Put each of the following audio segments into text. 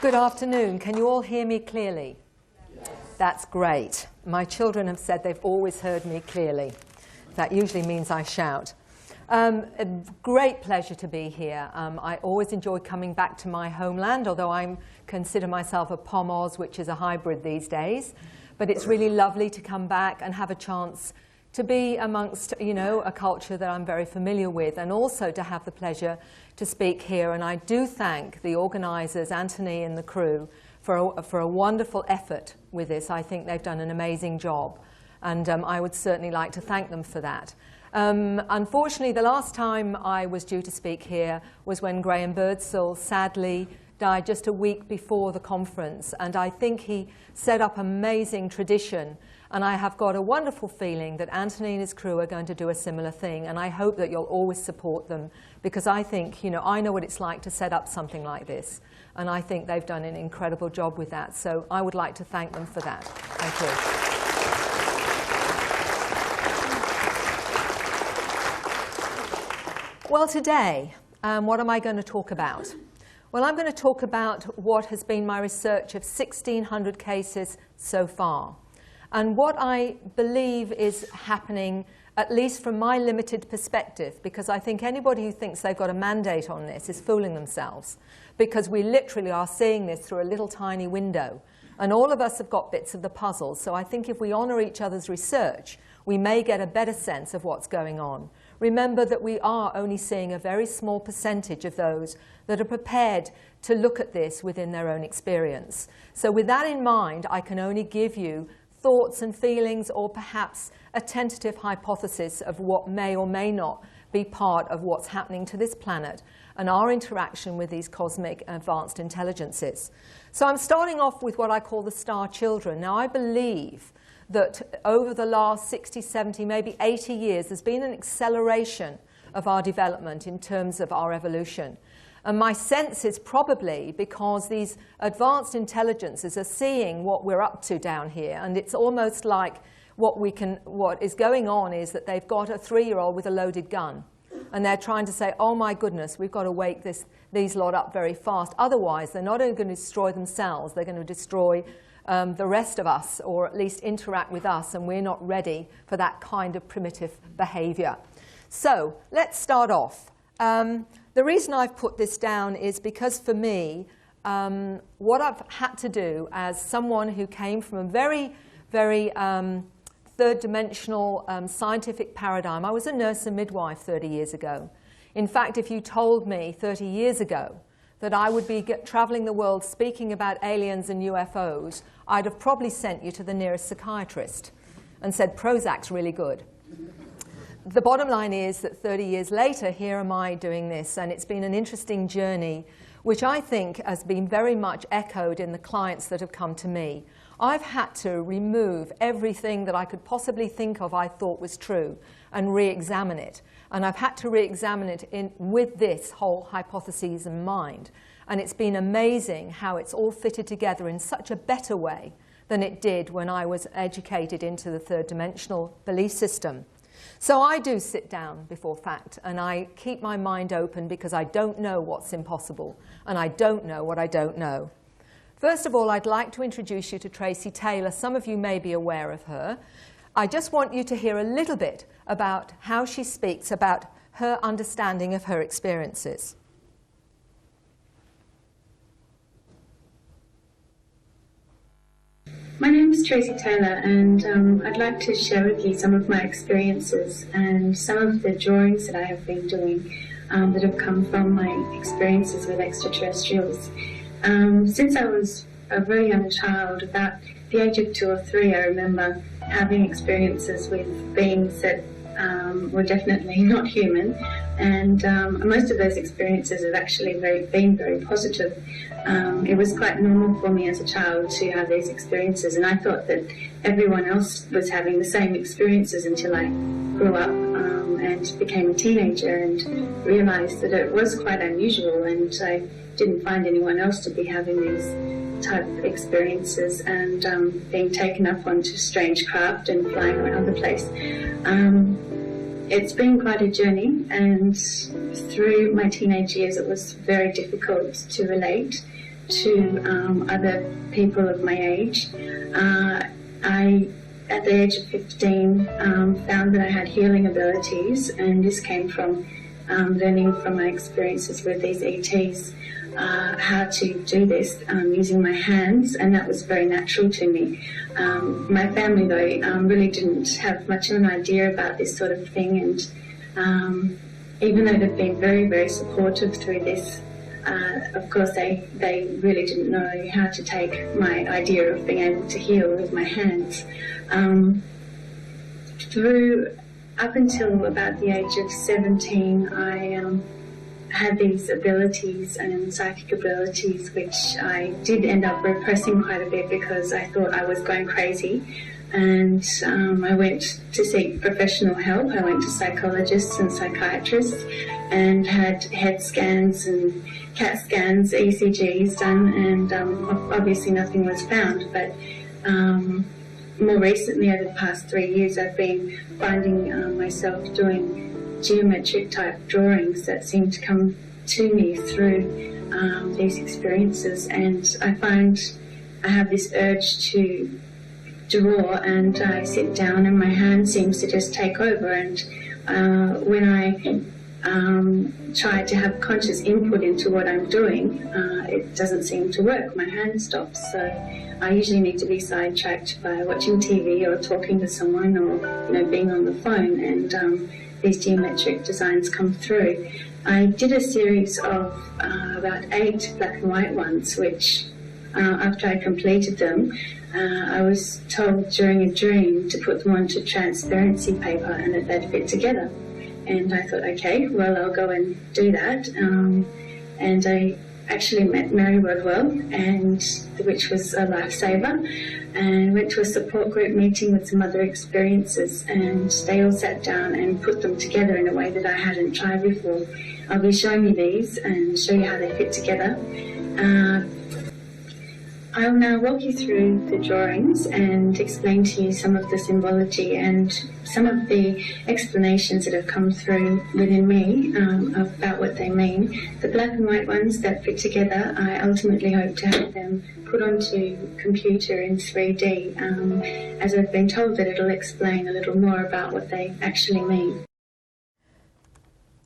Good afternoon. Can you all hear me clearly? Yes. That's great. My children have said they've always heard me clearly. That usually means I shout. A great pleasure to be here. I always enjoy coming back to my homeland, although I consider myself a POMOZ, which is a hybrid these days. But it's really lovely to come back and have a chance to be amongst, you know, a culture that I'm very familiar with, and also to have the pleasure to speak here. And I do thank the organisers, Anthony and the crew, for a wonderful effort with this. I think they've done an amazing job, and I would certainly like to thank them for that. Unfortunately, the last time I was due to speak here was when Graham Birdsall sadly died just a week before the conference, and I think he set up an amazing tradition, and I have got a wonderful feeling that Anthony and his crew are going to do a similar thing, and I hope that you'll always support them, because I think, you know, I know what it's like to set up something like this, and I think they've done an incredible job with that, so I would like to thank them for that. Thank you. Well, today, what am I going to talk about? Well, I'm going to talk about what has been my research of 1,600 cases so far, and what I believe is happening, at least from my limited perspective, because I think anybody who thinks they've got a mandate on this is fooling themselves, because we literally are seeing this through a little tiny window, and all of us have got bits of the puzzle. So I think if we honour each other's research, we may get a better sense of what's going on. Remember that we are only seeing a very small percentage of those that are prepared to look at this within their own experience. So with that in mind, I can only give you thoughts and feelings, or perhaps a tentative hypothesis of what may or may not be part of what's happening to this planet and our interaction with these cosmic advanced intelligences. So I'm starting off with what I call the star children. Now, I believe that over the last 60, 70, maybe 80 years, there's been an acceleration of our development in terms of our evolution. And my sense is probably because these advanced intelligences are seeing what we're up to down here, and it's almost like what is going on is that they've got a 3-year-old with a loaded gun, and they're trying to say, oh my goodness, we've got to wake these lot up very fast. Otherwise, they're not only going to destroy themselves, they're going to destroy the rest of us, or at least interact with us, and we're not ready for that kind of primitive behavior. So let's start off. The reason I've put this down is because for me, what I've had to do as someone who came from a very, very third-dimensional scientific paradigm. I was a nurse and midwife 30 years ago. In fact, if you told me 30 years ago that I would be traveling the world speaking about aliens and UFOs, I'd have probably sent you to the nearest psychiatrist and said, Prozac's really good. The bottom line is that 30 years later, here am I doing this, and it's been an interesting journey, which I think has been very much echoed in the clients that have come to me. I've had to remove everything that I could possibly think of I thought was true and re-examine it. And I've had to re-examine it with this whole hypothesis in mind. And it's been amazing how it's all fitted together in such a better way than it did when I was educated into the third-dimensional belief system. So I do sit down before fact, and I keep my mind open because I don't know what's impossible, and I don't know what I don't know. First of all, I'd like to introduce you to Tracy Taylor. Some of you may be aware of her. I just want you to hear a little bit about how she speaks about her understanding of her experiences. My name is Tracy Taylor, and I'd like to share with you some of my experiences and some of the drawings that I have been doing that have come from my experiences with extraterrestrials. Since I was a very young child, about the age of 2 or 3, I remember having experiences with beings that were definitely not human, and most of those experiences have actually been very positive. It was quite normal for me as a child to have these experiences, and I thought that everyone else was having the same experiences until I grew up and became a teenager and realised that it was quite unusual, and I didn't find anyone else to be having these type of experiences and being taken up onto strange craft and flying around the place. It's been quite a journey, and through my teenage years it was very difficult to relate to other people of my age. I, at the age of 15, found that I had healing abilities, and this came from learning from my experiences with these ETs how to do this using my hands, and that was very natural to me. My family, though, really didn't have much of an idea about this sort of thing, and even though they've been very, very supportive through this, of course they really didn't know how to take my idea of being able to heal with my hands. Up until about the age of 17, I had these abilities and psychic abilities, which I did end up repressing quite a bit because I thought I was going crazy. And I went to seek professional help. I went to psychologists and psychiatrists and had head scans and CAT scans, ECGs done, and obviously nothing was found. But more recently, over the past 3 years, I've been finding myself doing geometric type drawings that seem to come to me through these experiences, and I find I have this urge to draw, and I sit down and my hand seems to just take over, and when I try to have conscious input into what I'm doing, it doesn't seem to work. My hand stops, so I usually need to be sidetracked by watching TV or talking to someone, or being on the phone, and these geometric designs come through. I did a series of about 8 black and white ones, which after I completed them, I was told during a dream to put them onto transparency paper and that they'd fit together. And I thought, okay, well, I'll go and do that. And I actually met Mary Rodwell, which was a lifesaver, and went to a support group meeting with some other experiences, and they all sat down and put them together in a way that I hadn't tried before. I'll be showing you these and show you how they fit together. I'll now walk you through the drawings and explain to you some of the symbology and some of the explanations that have come through within me about what they mean. The black and white ones that fit together, I ultimately hope to have them put onto computer in 3D, as I've been told that it'll explain a little more about what they actually mean.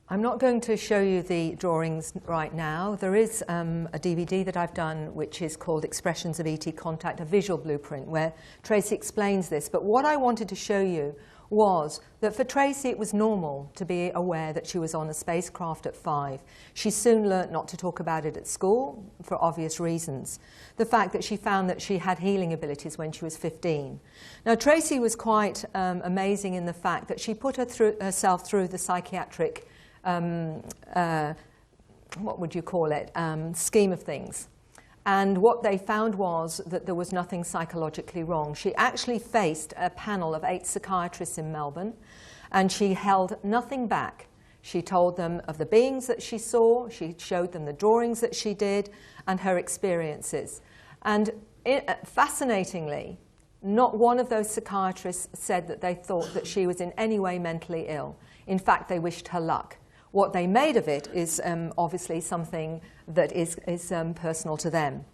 I'm not going to show you the drawings right now. There is a DVD that I've done which is called Expressions of ET Contact, a visual blueprint, where Tracy explains this. But what I wanted to show you was that for Tracy it was normal to be aware that she was on a spacecraft at 5. She soon learnt not to talk about it at school for obvious reasons. The fact that she found that she had healing abilities when she was 15. Now Tracy was quite amazing in the fact that she put herself through the psychiatric what would you call it, scheme of things. And what they found was that there was nothing psychologically wrong. She actually faced a panel of 8 psychiatrists in Melbourne, and she held nothing back. She told them of the beings that she saw, she showed them the drawings that she did, and her experiences. And fascinatingly, not one of those psychiatrists said that they thought that she was in any way mentally ill. In fact, they wished her luck. What they made of it is obviously something that is personal to them.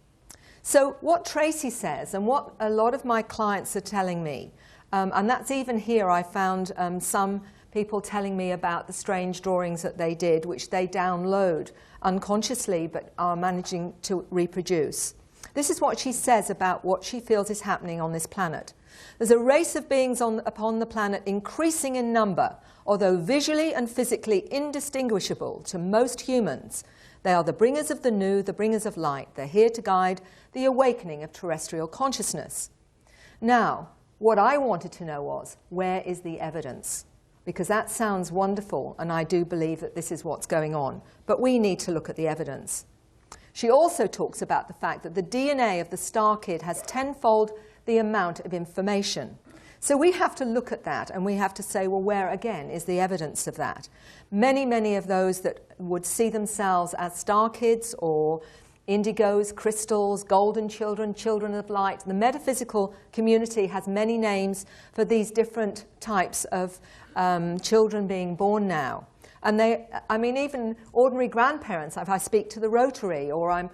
So what Tracy says, and what a lot of my clients are telling me, and that's even here I found some people telling me about the strange drawings that they did, which they download unconsciously but are managing to reproduce. This is what she says about what she feels is happening on this planet. There's a race of beings upon the planet increasing in number, although visually and physically indistinguishable to most humans. They are the bringers of the new, the bringers of light. They're here to guide the awakening of terrestrial consciousness. Now, what I wanted to know was, where is the evidence? Because that sounds wonderful, and I do believe that this is what's going on. But we need to look at the evidence. She also talks about the fact that the DNA of the star kid has tenfold the amount of information. So we have to look at that, and we have to say, well, where again is the evidence of that? Many, many of those that would see themselves as star kids or indigos, crystals, golden children, children of light. The metaphysical community has many names for these different types of children being born now. And I mean, even ordinary grandparents, if I speak to the Rotary or I'm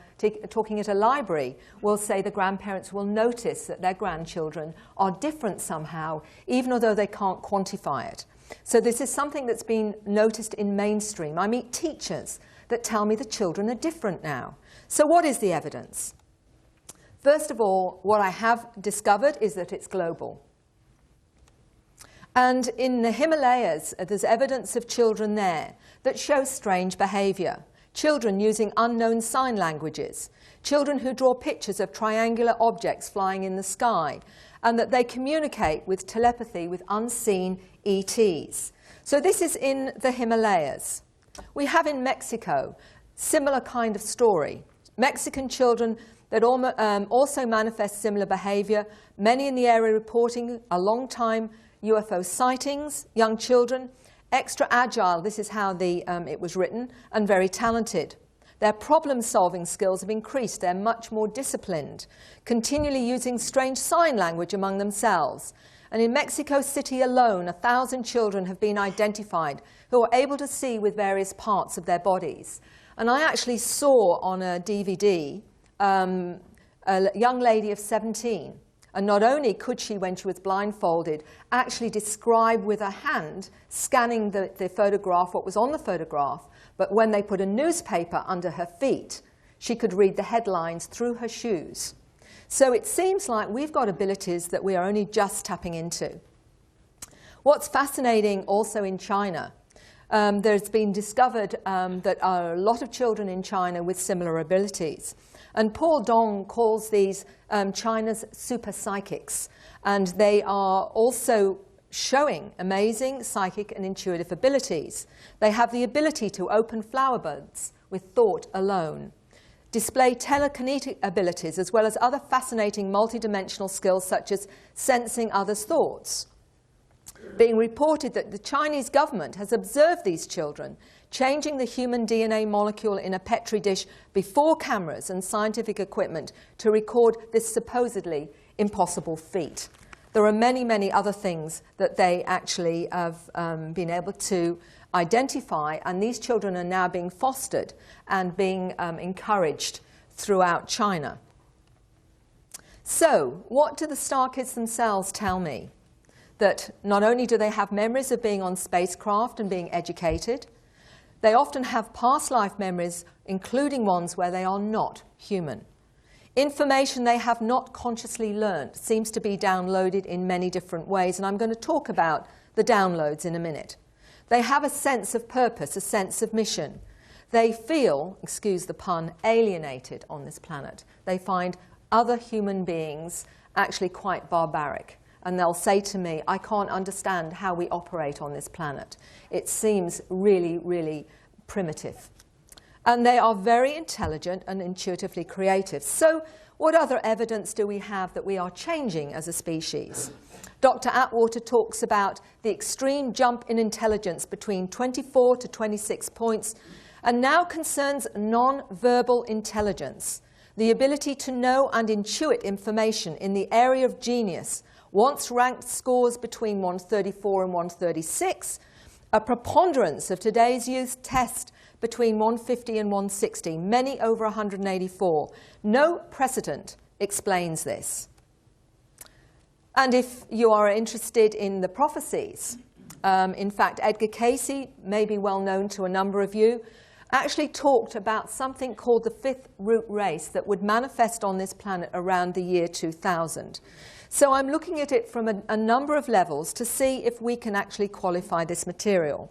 talking at a library, will say the grandparents will notice that their grandchildren are different somehow, even although they can't quantify it. So this is something that's been noticed in mainstream. I meet teachers that tell me the children are different now. So what is the evidence? First of all, what I have discovered is that it's global. And in the Himalayas, there's evidence of children there that show strange behavior. Children using unknown sign languages. Children who draw pictures of triangular objects flying in the sky. And that they communicate with telepathy with unseen ETs. So this is in the Himalayas. We have in Mexico, similar kind of story. Mexican children that also manifest similar behavior. Many in the area reporting a long time UFO sightings, young children, extra agile, this is how it was written, and very talented. Their problem-solving skills have increased. They're much more disciplined, continually using strange sign language among themselves. And in Mexico City alone, 1,000 children have been identified who are able to see with various parts of their bodies. And I actually saw on a DVD a young lady of 17. And not only could she, when she was blindfolded, actually describe with her hand, scanning the photograph, what was on the photograph, but when they put a newspaper under her feet, she could read the headlines through her shoes. So it seems like we've got abilities that we are only just tapping into. What's fascinating also in China, there's been discovered that are a lot of children in China with similar abilities. And Paul Dong calls these China's super psychics. And they are also showing amazing psychic and intuitive abilities. They have the ability to open flower buds with thought alone, display telekinetic abilities, as well as other fascinating multidimensional skills such as sensing others' thoughts. Being reported that the Chinese government has observed these children changing the human DNA molecule in a Petri dish before cameras and scientific equipment to record this supposedly impossible feat. There are many, many other things that they actually have been able to identify, and these children are now being fostered and being encouraged throughout China. So, what do the star kids themselves tell me? That not only do they have memories of being on spacecraft and being educated, they often have past life memories, including ones where they are not human. Information they have not consciously learned seems to be downloaded in many different ways, and I'm going to talk about the downloads in a minute. They have a sense of purpose, a sense of mission. They feel, excuse the pun, alienated on this planet. They find other human beings actually quite barbaric. And they'll say to me, I can't understand how we operate on this planet. It seems really, really primitive. And they are very intelligent and intuitively creative. So what other evidence do we have that we are changing as a species? Dr. Atwater talks about the extreme jump in intelligence between 24 to 26 points, and now concerns non-verbal intelligence, the ability to know and intuit information in the area of genius, once ranked scores between 134 and 136, a preponderance of today's youth test between 150 and 160, many over 184. No precedent explains this. And if you are interested in the prophecies, in fact, Edgar Cayce, maybe well known to a number of you, actually talked about something called the fifth root race that would manifest on this planet around the year 2000. So I'm looking at it from a number of levels to see if we can actually qualify this material.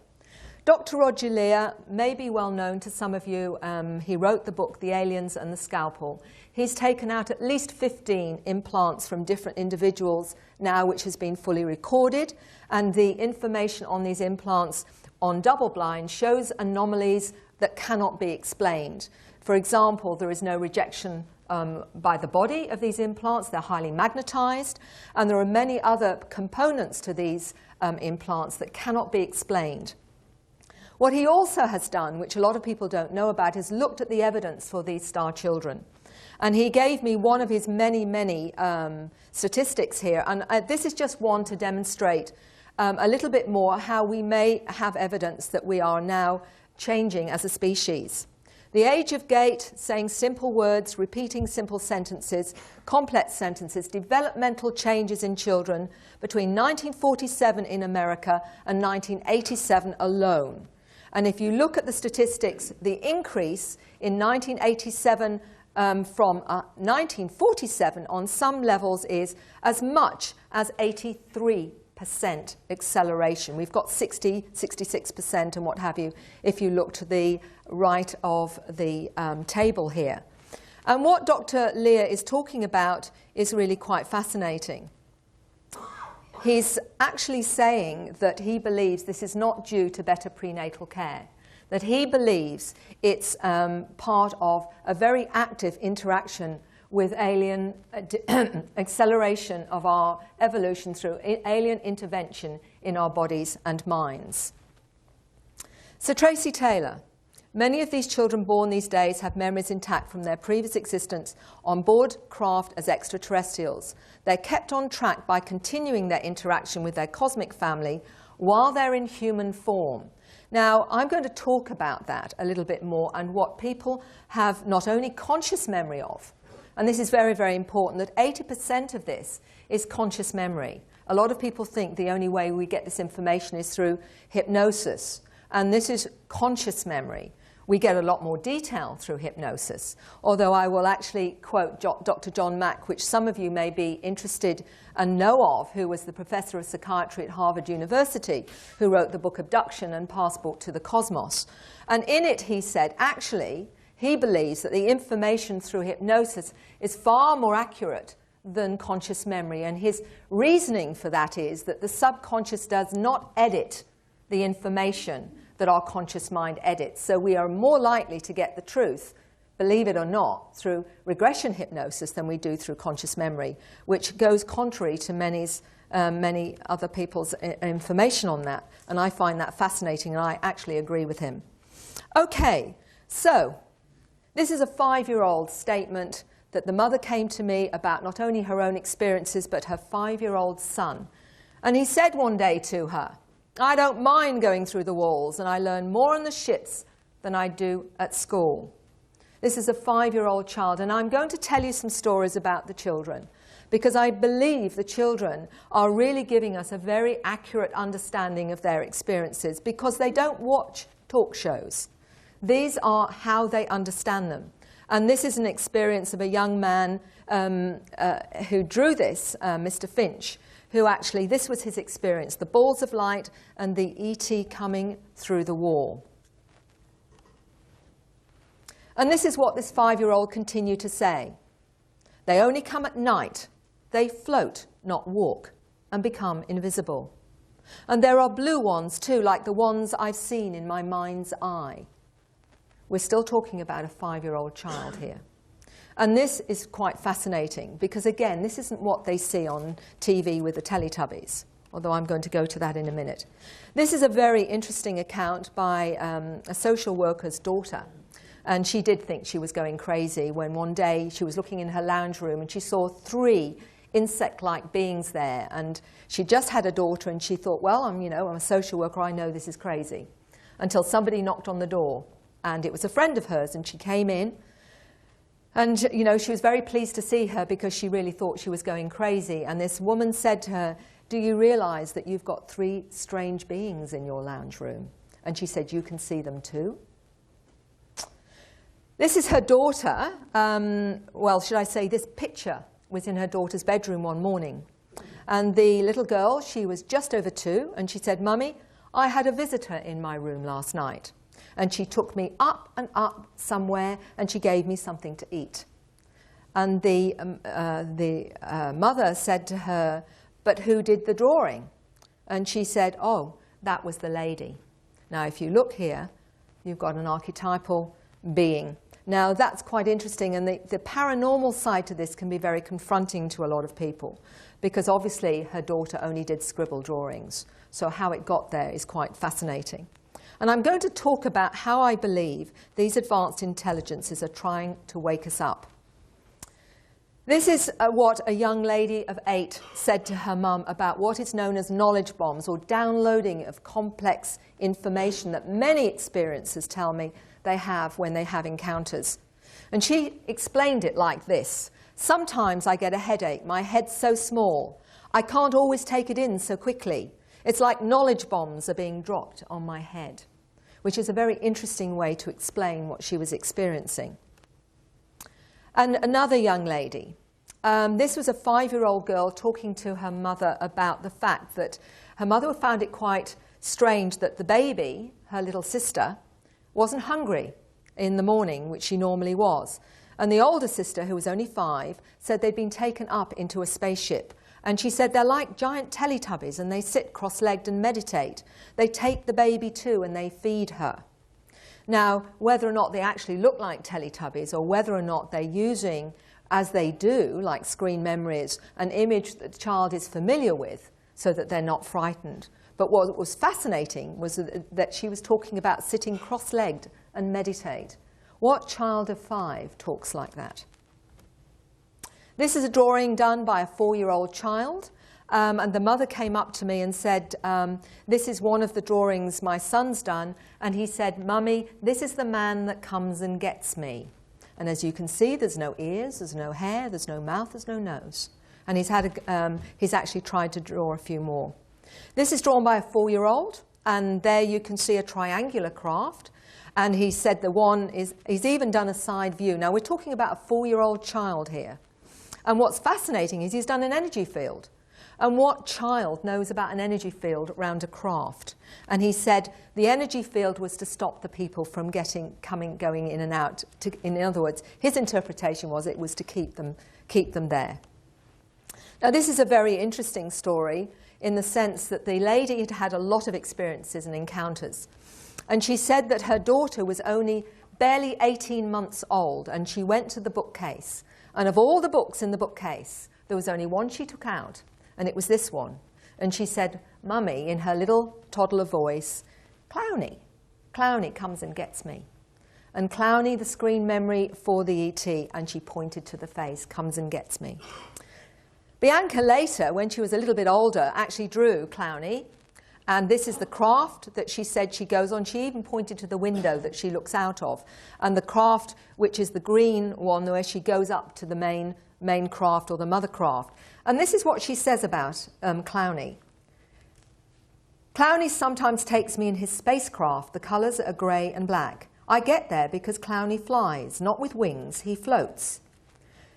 Dr. Roger Lear may be well known to some of you. He wrote the book, The Aliens and the Scalpel. He's taken out at least 15 implants from different individuals now, which has been fully recorded. And the information on these implants on double blind shows anomalies that cannot be explained. For example, there is no rejection by the body of these implants. They're highly magnetized, and there are many other components to these implants that cannot be explained. What he also has done, which a lot of people don't know about, is looked at the evidence for these star children. And he gave me one of his many, many statistics here, and this is just one to demonstrate a little bit more how we may have evidence that we are now changing as a species. The age of gait, saying simple words, repeating simple sentences, complex sentences, developmental changes in children between 1947 in America and 1987 alone. And if you look at the statistics, the increase in 1987 from 1947 on some levels is as much as 83% acceleration. We've got 60, 66% and what have you if you look to the right of the table here. And what Dr. Lear is talking about is really quite fascinating. He's actually saying that he believes this is not due to better prenatal care, that he believes it's part of a very active interaction with alien acceleration of our evolution through alien intervention in our bodies and minds. So Tracy Taylor. Many of these children born these days have memories intact from their previous existence on board craft as extraterrestrials. They're kept on track by continuing their interaction with their cosmic family while they're in human form. Now, I'm going to talk about that a little bit more and what people have not only conscious memory of, and this is very, very important, that 80% of this is conscious memory. A lot of people think the only way we get this information is through hypnosis, and this is conscious memory. We get a lot more detail through hypnosis, although I will actually quote Dr. John Mack, which some of you may be interested and know of, who was the professor of psychiatry at Harvard University, who wrote the book Abduction and Passport to the Cosmos. And in it he said, actually, he believes that the information through hypnosis is far more accurate than conscious memory. And his reasoning for that is that the subconscious does not edit the information that our conscious mind edits. So we are more likely to get the truth, believe it or not, through regression hypnosis than we do through conscious memory, which goes contrary to many other people's information on that. And I find that fascinating, and I actually agree with him. Okay, so this is a 5-year-old statement that the mother came to me about not only her own experiences, but her 5-year-old son. And he said one day to her, "I don't mind going through the walls, and I learn more on the ships than I do at school." This is a 5-year-old child, and I'm going to tell you some stories about the children, because I believe the children are really giving us a very accurate understanding of their experiences, because they don't watch talk shows. These are how they understand them. And this is an experience of a young man who drew this, Mr. Finch, who actually, this was his experience, the balls of light and the ET coming through the wall. And this is what this 5-year-old continued to say. They only come at night. They float, not walk, and become invisible. And there are blue ones too, like the ones I've seen in my mind's eye. We're still talking about a 5-year-old child here. And this is quite fascinating because, again, this isn't what they see on TV with the Teletubbies, although I'm going to go to that in a minute. This is a very interesting account by a social worker's daughter. And she did think she was going crazy when one day she was looking in her lounge room and she saw 3 insect-like beings there. And she just had a daughter and she thought, well, I'm a social worker, I know this is crazy. Until somebody knocked on the door. And it was a friend of hers, and she came in. And, she was very pleased to see her because she really thought she was going crazy. And this woman said to her, "Do you realize that you've got 3 strange beings in your lounge room?" And she said, "You can see them too?" This is her daughter. Well, should I say this picture was in her daughter's bedroom one morning. And the little girl, she was just over 2, and she said, "Mummy, I had a visitor in my room last night. And she took me up and up somewhere, and she gave me something to eat." And the mother said to her, "But who did the drawing?" And she said, "Oh, that was the lady." Now, if you look here, you've got an archetypal being. Now, that's quite interesting, and the paranormal side to this can be very confronting to a lot of people, because obviously her daughter only did scribble drawings. So how it got there is quite fascinating. And I'm going to talk about how I believe these advanced intelligences are trying to wake us up. This is what a young lady of 8 said to her mum about what is known as knowledge bombs, or downloading of complex information that many experiencers tell me they have when they have encounters. And she explained it like this: sometimes I get a headache, my head's so small, I can't always take it in so quickly. It's like knowledge bombs are being dropped on my head, which is a very interesting way to explain what she was experiencing. And another young lady, this was a 5-year-old girl talking to her mother about the fact that her mother found it quite strange that the baby, her little sister, wasn't hungry in the morning, which she normally was. And the older sister, who was only 5, said they'd been taken up into a spaceship. And she said they're like giant Teletubbies, and they sit cross-legged and meditate. They take the baby too and they feed her. Now, whether or not they actually look like Teletubbies, or whether or not they're using, as they do, like screen memories, an image that the child is familiar with so that they're not frightened. But what was fascinating was that she was talking about sitting cross-legged and meditate. What child of 5 talks like that? This is a drawing done by a 4-year-old child. And the mother came up to me and said, this is one of the drawings my son's done. And he said, "Mummy, this is the man that comes and gets me." And as you can see, there's no ears, there's no hair, there's no mouth, there's no nose. And he's actually tried to draw a few more. This is drawn by a 4-year-old. And there you can see a triangular craft. And he said he's even done a side view. Now, we're talking about a 4-year-old child here. And what's fascinating is he's done an energy field. And what child knows about an energy field around a craft? And he said the energy field was to stop the people from going in and out. In other words, his interpretation was it was to keep them there. Now, this is a very interesting story in the sense that the lady had had a lot of experiences and encounters. And she said that her daughter was only barely 18 months old, and she went to the bookcase. And of all the books in the bookcase, there was only one she took out. And it was this one. And she said, "Mummy," in her little toddler voice, "Clowny, Clowny comes and gets me." And Clowny, the screen memory for the ET, and she pointed to the face, "comes and gets me." Bianca later, when she was a little bit older, actually drew Clowny. And this is the craft that she said she goes on. She even pointed to the window that she looks out of. And the craft, which is the green one, where she goes up to the main craft, or the mother craft. And this is what she says about Clowny. "Clowny sometimes takes me in his spacecraft. The colours are grey and black. I get there because Clowny flies, not with wings, he floats.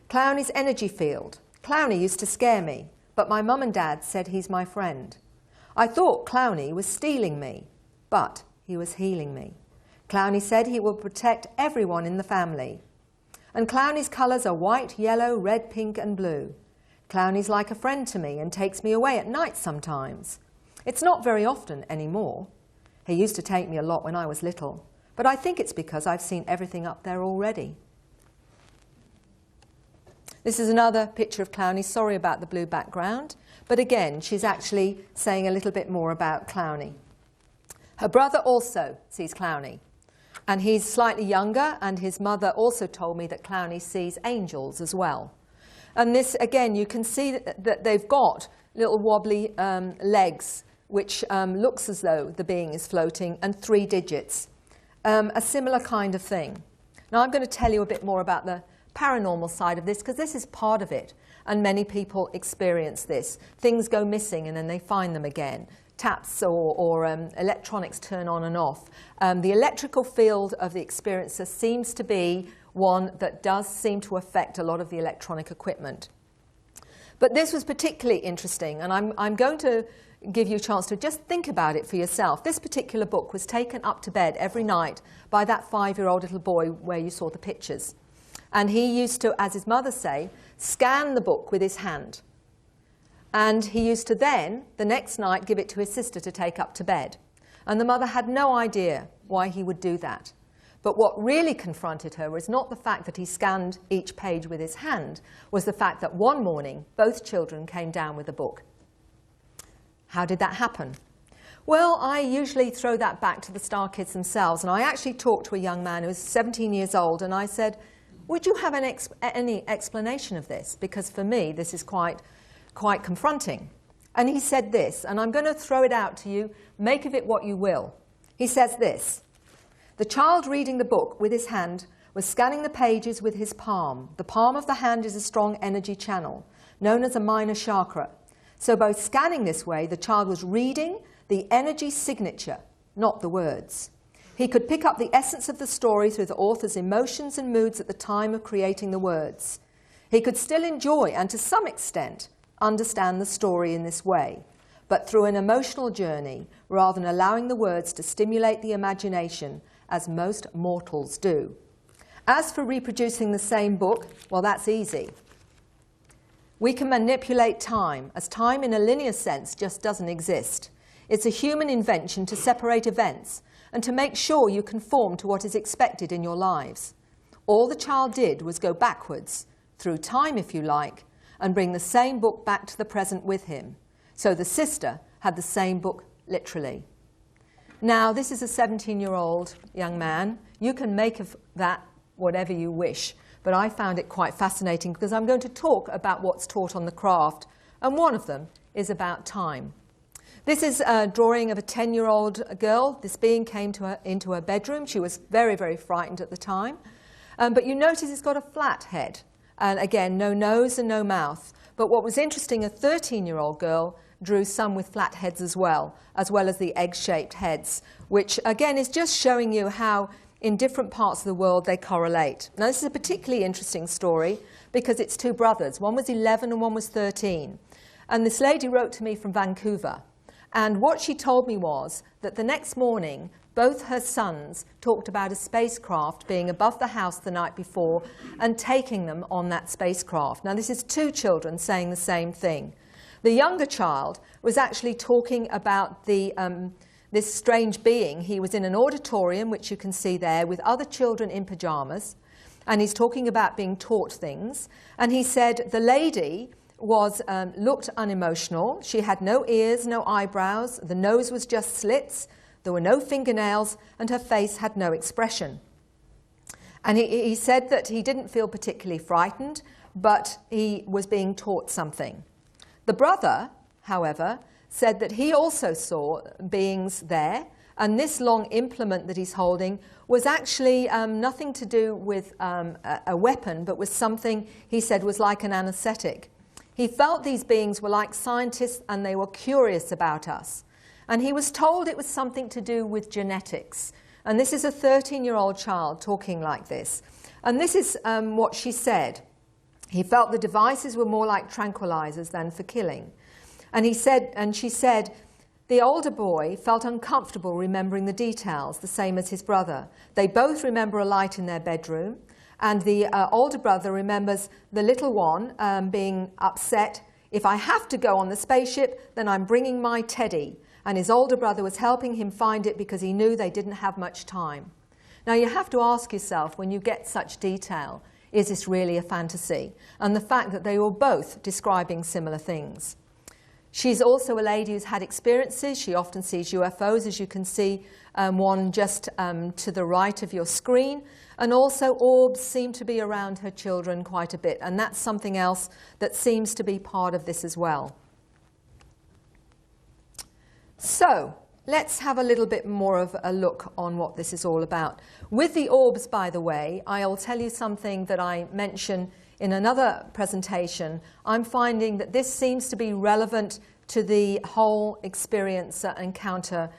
Clowny's energy field. Clowny used to scare me, but my mum and dad said he's my friend. I thought Clowny was stealing me, but he was healing me. Clowny said he will protect everyone in the family. And Clowny's colours are white, yellow, red, pink and blue. Clowny's like a friend to me and takes me away at night sometimes. It's not very often anymore. He used to take me a lot when I was little, but I think it's because I've seen everything up there already." This is another picture of Clowny. Sorry about the blue background, but again, she's actually saying a little bit more about Clowny. Her brother also sees Clowny, and he's slightly younger, and his mother also told me that Clowny sees angels as well. And this, again, you can see that they've got little wobbly legs, which looks as though the being is floating, and 3 digits. A similar kind of thing. Now, I'm going to tell you a bit more about the paranormal side of this, because this is part of it, and many people experience this. Things go missing, and then they find them again. Taps or electronics turn on and off. The electrical field of the experiencer seems to be one that does seem to affect a lot of the electronic equipment. But this was particularly interesting, and I'm going to give you a chance to just think about it for yourself. This particular book was taken up to bed every night by that 5-year-old little boy where you saw the pictures. And he used to, as his mother say, scan the book with his hand. And he used to then, the next night, give it to his sister to take up to bed. And the mother had no idea why he would do that. But what really confronted her was not the fact that he scanned each page with his hand, was the fact that one morning both children came down with a book. How did that happen? Well, I usually throw that back to the Star Kids themselves, and I actually talked to a young man who was 17 years old, and I said, would you have any explanation of this? Because for me, this is quite confronting. And he said this, and I'm going to throw it out to you. Make of it what you will. He says this: the child reading the book with his hand was scanning the pages with his palm. The palm of the hand is a strong energy channel, known as a minor chakra. So by scanning this way, the child was reading the energy signature, not the words. He could pick up the essence of the story through the author's emotions and moods at the time of creating the words. He could still enjoy and to some extent understand the story in this way, but through an emotional journey rather than allowing the words to stimulate the imagination as most mortals do. As for reproducing the same book, well, that's easy. We can manipulate time, as time in a linear sense just doesn't exist. It's a human invention to separate events and to make sure you conform to what is expected in your lives. All the child did was go backwards, through time if you like, and bring the same book back to the present with him. So the sister had the same book literally. Now, this is a 17-year-old young man. You can make of that whatever you wish, but I found it quite fascinating because I'm going to talk about what's taught on the craft, and one of them is about time. This is a drawing of a 10-year-old girl. This being came into her bedroom. She was very, very frightened at the time. But you notice it's got a flat head. And again, no nose and no mouth. But what was interesting, a 13-year-old girl drew some with flat heads as well as the egg-shaped heads, which again is just showing you how in different parts of the world they correlate. Now, this is a particularly interesting story because it's two brothers. One was 11 and one was 13. And this lady wrote to me from Vancouver. And what she told me was that the next morning, both her sons talked about a spacecraft being above the house the night before and taking them on that spacecraft. Now, this is two children saying the same thing. The younger child was actually talking about this strange being. He was in an auditorium, which you can see there, with other children in pajamas. And he's talking about being taught things. And he said the lady looked unemotional. She had no ears, no eyebrows. The nose was just slits. There were no fingernails, and her face had no expression. And he said that he didn't feel particularly frightened, but he was being taught something. The brother, however, said that he also saw beings there, and this long implement that he's holding was actually nothing to do with a weapon, but was something he said was like an anesthetic. He felt these beings were like scientists and they were curious about us. And he was told it was something to do with genetics. And this is a 13-year-old child talking like this. And this is what she said. He felt the devices were more like tranquilizers than for killing. And she said, the older boy felt uncomfortable remembering the details, the same as his brother. They both remember a light in their bedroom. And the older brother remembers the little one being upset. If I have to go on the spaceship, then I'm bringing my teddy. And his older brother was helping him find it because he knew they didn't have much time. Now, you have to ask yourself, when you get such detail, is this really a fantasy? And the fact that they were both describing similar things. She's also a lady who's had experiences. She often sees UFOs, as you can see one just to the right of your screen. And also orbs seem to be around her children quite a bit. And that's something else that seems to be part of this as well. So let's have a little bit more of a look on what this is all about. With the orbs, by the way, I'll tell you something that I mentioned in another presentation. I'm finding that this seems to be relevant to the whole experience, encounter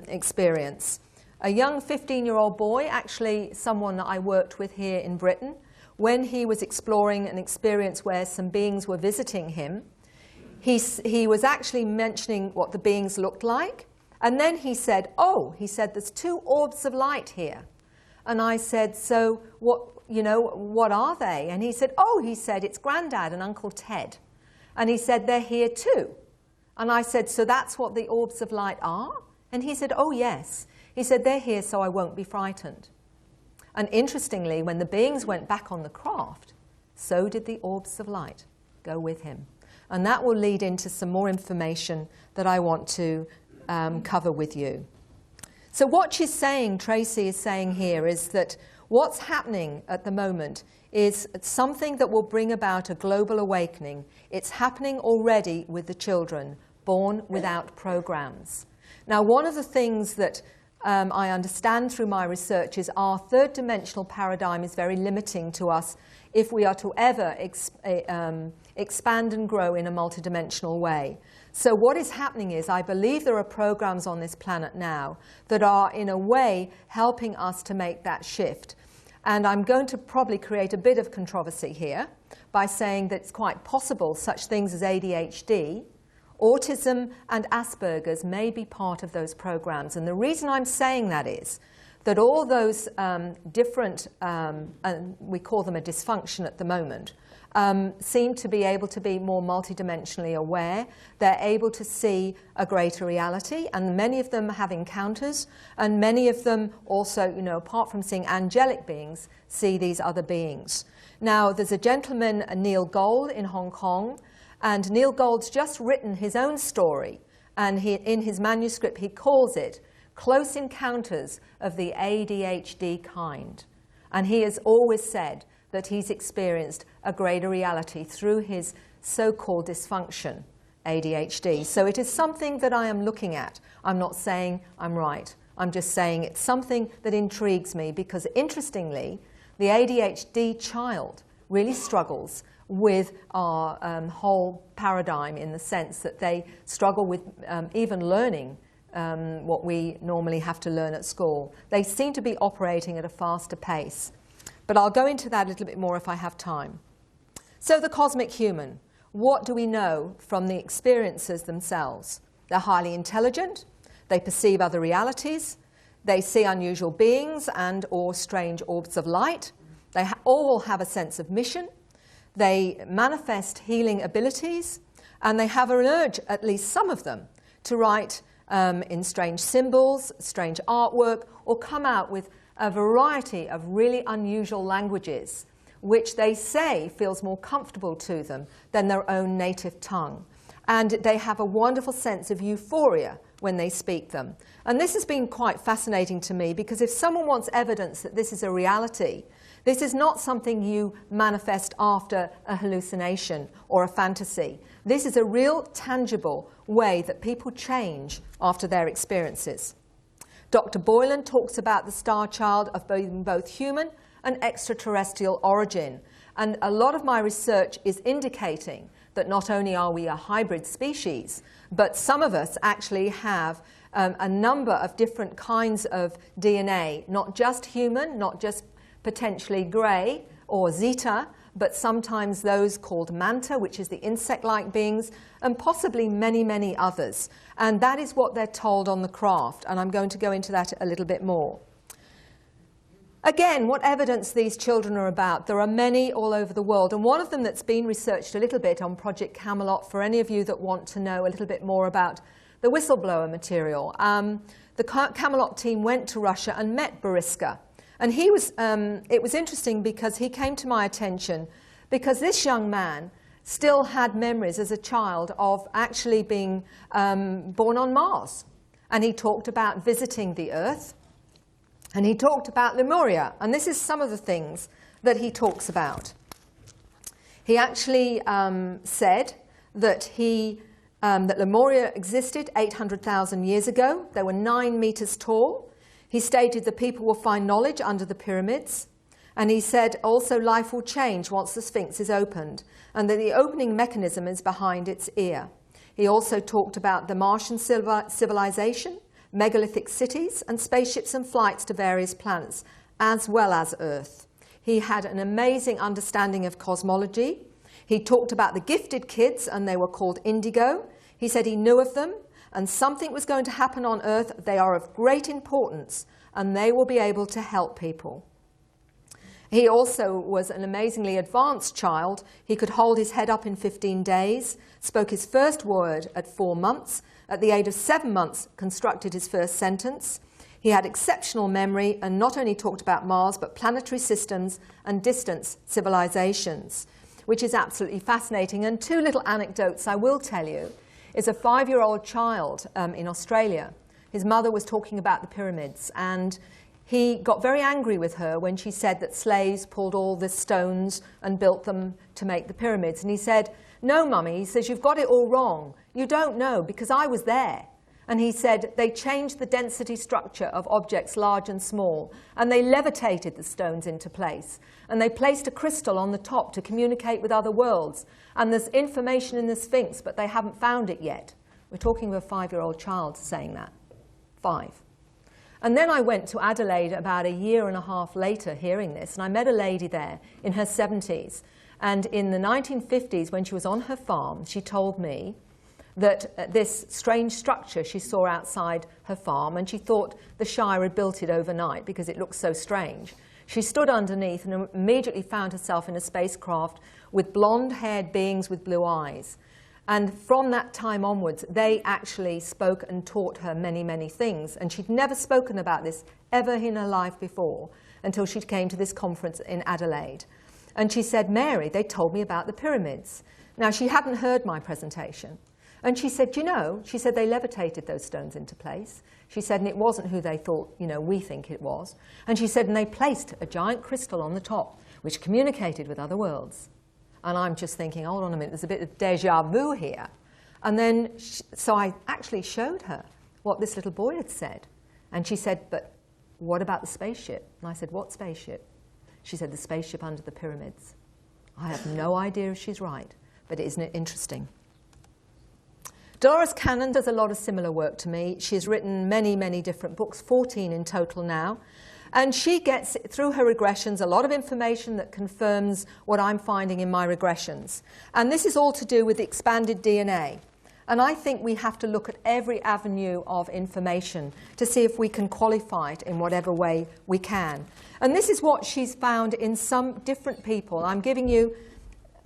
experience. A young 15-year-old boy, actually someone that I worked with here in Britain, when he was exploring an experience where some beings were visiting him, he was actually mentioning what the beings looked like. And then he said, there's two orbs of light here. And I said, so what are they? And he said, it's Grandad and Uncle Ted. And he said, they're here too. And I said, so that's what the orbs of light are? And he said, oh, yes. He said, they're here so I won't be frightened. And interestingly, when the beings went back on the craft, so did the orbs of light go with him. And that will lead into some more information that I want to cover with you. So what she's saying, Tracy is saying here, is that What's happening at the moment is something that will bring about a global awakening. It's happening already with the children born without programs. Now, one of the things that I understand through my research is our third dimensional paradigm is very limiting to us if we are to ever expand and grow in a multidimensional way. So what is happening is, I believe there are programs on this planet now that are in a way helping us to make that shift. And I'm going to probably create a bit of controversy here by saying that it's quite possible such things as ADHD, autism and Asperger's may be part of those programs. And the reason I'm saying that is that all those different, and we call them a dysfunction at the moment, seem to be able to be more multidimensionally aware. They're able to see a greater reality, and many of them have encounters, and many of them also, you know, apart from seeing angelic beings, see these other beings. Now, there's a gentleman, Neil Gold, in Hong Kong, and Neil Gold's just written his own story, and in his manuscript he calls it Close Encounters of the ADHD Kind. And he has always said that he's experienced a greater reality through his so-called dysfunction, ADHD. So it is something that I am looking at. I'm not saying I'm right. I'm just saying it's something that intrigues me because, interestingly, the ADHD child really struggles with our whole paradigm in the sense that they struggle with even learning what we normally have to learn at school. They seem to be operating at a faster pace. But I'll go into that a little bit more if I have time. So the cosmic human, what do we know from the experiences themselves? They're highly intelligent, they perceive other realities, they see unusual beings and or strange orbs of light, they all have a sense of mission, they manifest healing abilities, and they have an urge, at least some of them, to write in strange symbols, strange artwork, or come out with a variety of really unusual languages, which they say feels more comfortable to them than their own native tongue. And they have a wonderful sense of euphoria when they speak them. And this has been quite fascinating to me, because if someone wants evidence that this is a reality, this is not something you manifest after a hallucination or a fantasy. This is a real, tangible way that people change after their experiences. Dr. Boylan talks about the star child of both human and extraterrestrial origin. And a lot of my research is indicating that not only are we a hybrid species, but some of us actually have a number of different kinds of DNA, not just human, not just potentially grey or zeta, but sometimes those called manta, which is the insect-like beings, and possibly many, many others. And that is what they're told on the craft, and I'm going to go into that a little bit more. Again, what evidence these children are about. There are many all over the world, and one of them that's been researched a little bit on Project Camelot, for any of you that want to know a little bit more about the whistleblower material. The Camelot team went to Russia and met Boriska. And he was, it was interesting because he came to my attention because this young man still had memories as a child of actually being born on Mars. And he talked about visiting the Earth. And he talked about Lemuria. And this is some of the things that he talks about. He actually said that, that Lemuria existed 800,000 years ago. They were 9 meters tall. He stated that people will find knowledge under the pyramids. And he said also life will change once the Sphinx is opened, and that the opening mechanism is behind its ear. He also talked about the Martian civilization, megalithic cities, and spaceships and flights to various planets, as well as Earth. He had an amazing understanding of cosmology. He talked about the gifted kids, and they were called indigo. He said he knew of them, and something was going to happen on Earth. They are of great importance, and they will be able to help people. He also was an amazingly advanced child. He could hold his head up in 15 days, spoke his first word at 4 months. At the age of 7 months, constructed his first sentence. He had exceptional memory and not only talked about Mars, but planetary systems and distant civilizations, which is absolutely fascinating. And 2 little anecdotes I will tell you is a 5-year-old child in Australia. His mother was talking about the pyramids, and he got very angry with her when she said that slaves pulled all the stones and built them to make the pyramids. And he said, "No, Mummy," he says, "you've got it all wrong. You don't know, because I was there." And he said they changed the density structure of objects large and small, and they levitated the stones into place. And they placed a crystal on the top to communicate with other worlds. And there's information in the Sphinx, but they haven't found it yet. We're talking of a 5-year-old child saying that. 5. And then I went to Adelaide about a year and a half later hearing this, and I met a lady there in her 70s. And in the 1950s, when she was on her farm, she told me that this strange structure she saw outside her farm, and she thought the Shire had built it overnight because it looked so strange. She stood underneath and immediately found herself in a spacecraft with blonde-haired beings with blue eyes. And from that time onwards, they actually spoke and taught her many, many things. And she'd never spoken about this ever in her life before until she came to this conference in Adelaide. And she said, "Mary, they told me about the pyramids." Now, she hadn't heard my presentation. And she said, "You know," she said, "they levitated those stones into place." She said, "And it wasn't who they thought, we think it was." And she said, "And they placed a giant crystal on the top, which communicated with other worlds." And I'm just thinking, hold on a minute, there's a bit of deja vu here. And then, so I actually showed her what this little boy had said. And she said, "But what about the spaceship?" And I said, "What spaceship?" She said, "The spaceship under the pyramids." I have no idea if she's right, but isn't it interesting? Dolores Cannon does a lot of similar work to me. She's written many, many different books, 14 in total now. And she gets, through her regressions, a lot of information that confirms what I'm finding in my regressions. And this is all to do with expanded DNA. And I think we have to look at every avenue of information to see if we can qualify it in whatever way we can. And this is what she's found in some different people. I'm giving you